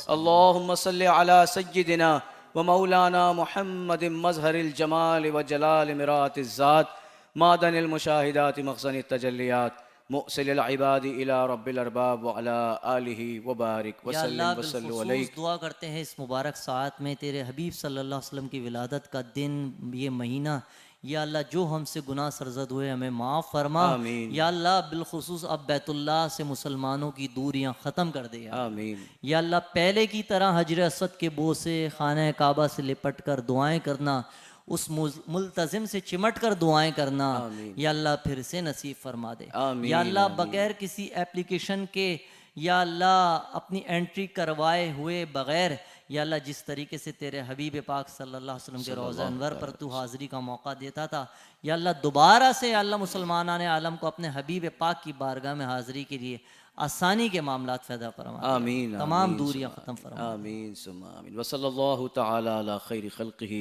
اللہم صل علی سیدنا و مولانا محمد مظہر الجمال و جلال مرآت الذات معدن المشاہدات مخزن التجلیات مؤصل العباد الى رب الارباب وعلى آلہ وبارک یا اللہ وسلم وصلوا علیہ. بالخصوص دعا کرتے ہیں اس مبارک ساعت میں تیرے حبیب صلی اللہ علیہ وسلم کی ولادت کا دن، یہ مہینہ، یا اللہ جو ہم سے گناہ سرزد ہوئے ہمیں معاف فرما. آمین. یا اللہ بالخصوص اب بیت اللہ سے مسلمانوں کی دوریاں ختم کر دے. آمین. یا اللہ پہلے کی طرح حجر اسود کے بو سے خانہ کعبہ سے لپٹ کر دعائیں کرنا، اس ملتزم سے چمٹ کر دعائیں کرنا، یا اللہ پھر سے نصیب فرما دے. یا اللہ بغیر کسی اپلیکیشن کے، یا اللہ اپنی انٹری کروائے ہوئے بغیر، یا اللہ جس طریقے سے تیرے حبیب پاک صلی اللہ علیہ وسلم کے روضہ انور پر تو حاضری کا موقع دیتا تھا، یا اللہ دوبارہ سے یا اللہ مسلمانان عالم کو اپنے حبیب پاک کی بارگاہ میں حاضری کے لیے آسانی کے معاملات پیدا فرما. آمین. تمام دوریاں ختم فرما. آمین ثم آمین. وصلی اللہ تعالی علی خیر خلقہ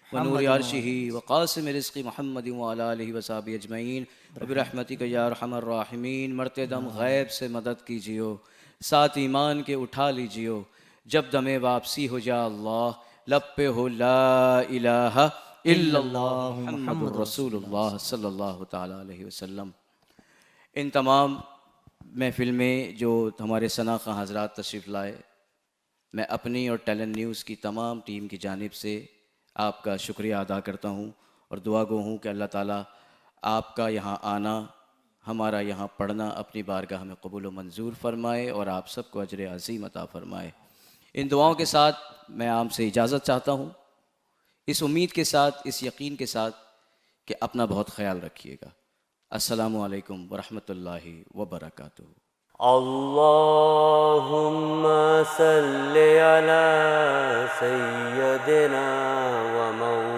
ونور عرشہ وقاسم رزق محمد وعلی آلہ وصحبہ اجمعین برحمتک یا ارحم الراحمین. مرتے دم غیب سے مدد کیجیو، ساتھ ایمان کے اٹھا لیجیو. جب دم واپسی ہو جا اللہ، لب پہ ہو لا الہ الا اللہ محمد رسول اللہ صلی اللہ تعالی علیہ وسلم. ان تمام محفل میں جو ہمارے شناخواں حضرات تشریف لائے، میں اپنی اور ٹیلنٹ نیوز کی تمام ٹیم کی جانب سے آپ کا شکریہ ادا کرتا ہوں اور دعا گو ہوں کہ اللہ تعالیٰ آپ کا یہاں آنا، ہمارا یہاں پڑھنا اپنی بارگاہ میں قبول و منظور فرمائے اور آپ سب کو اجر عظیم عطا فرمائے. ان دعاؤں کے ساتھ میں آپ سے اجازت چاہتا ہوں، اس امید کے ساتھ، اس یقین کے ساتھ کہ اپنا بہت خیال رکھیے گا. السلام علیکم ورحمۃ اللہ وبرکاتہ. اللهم صل على سيدنا ومولانا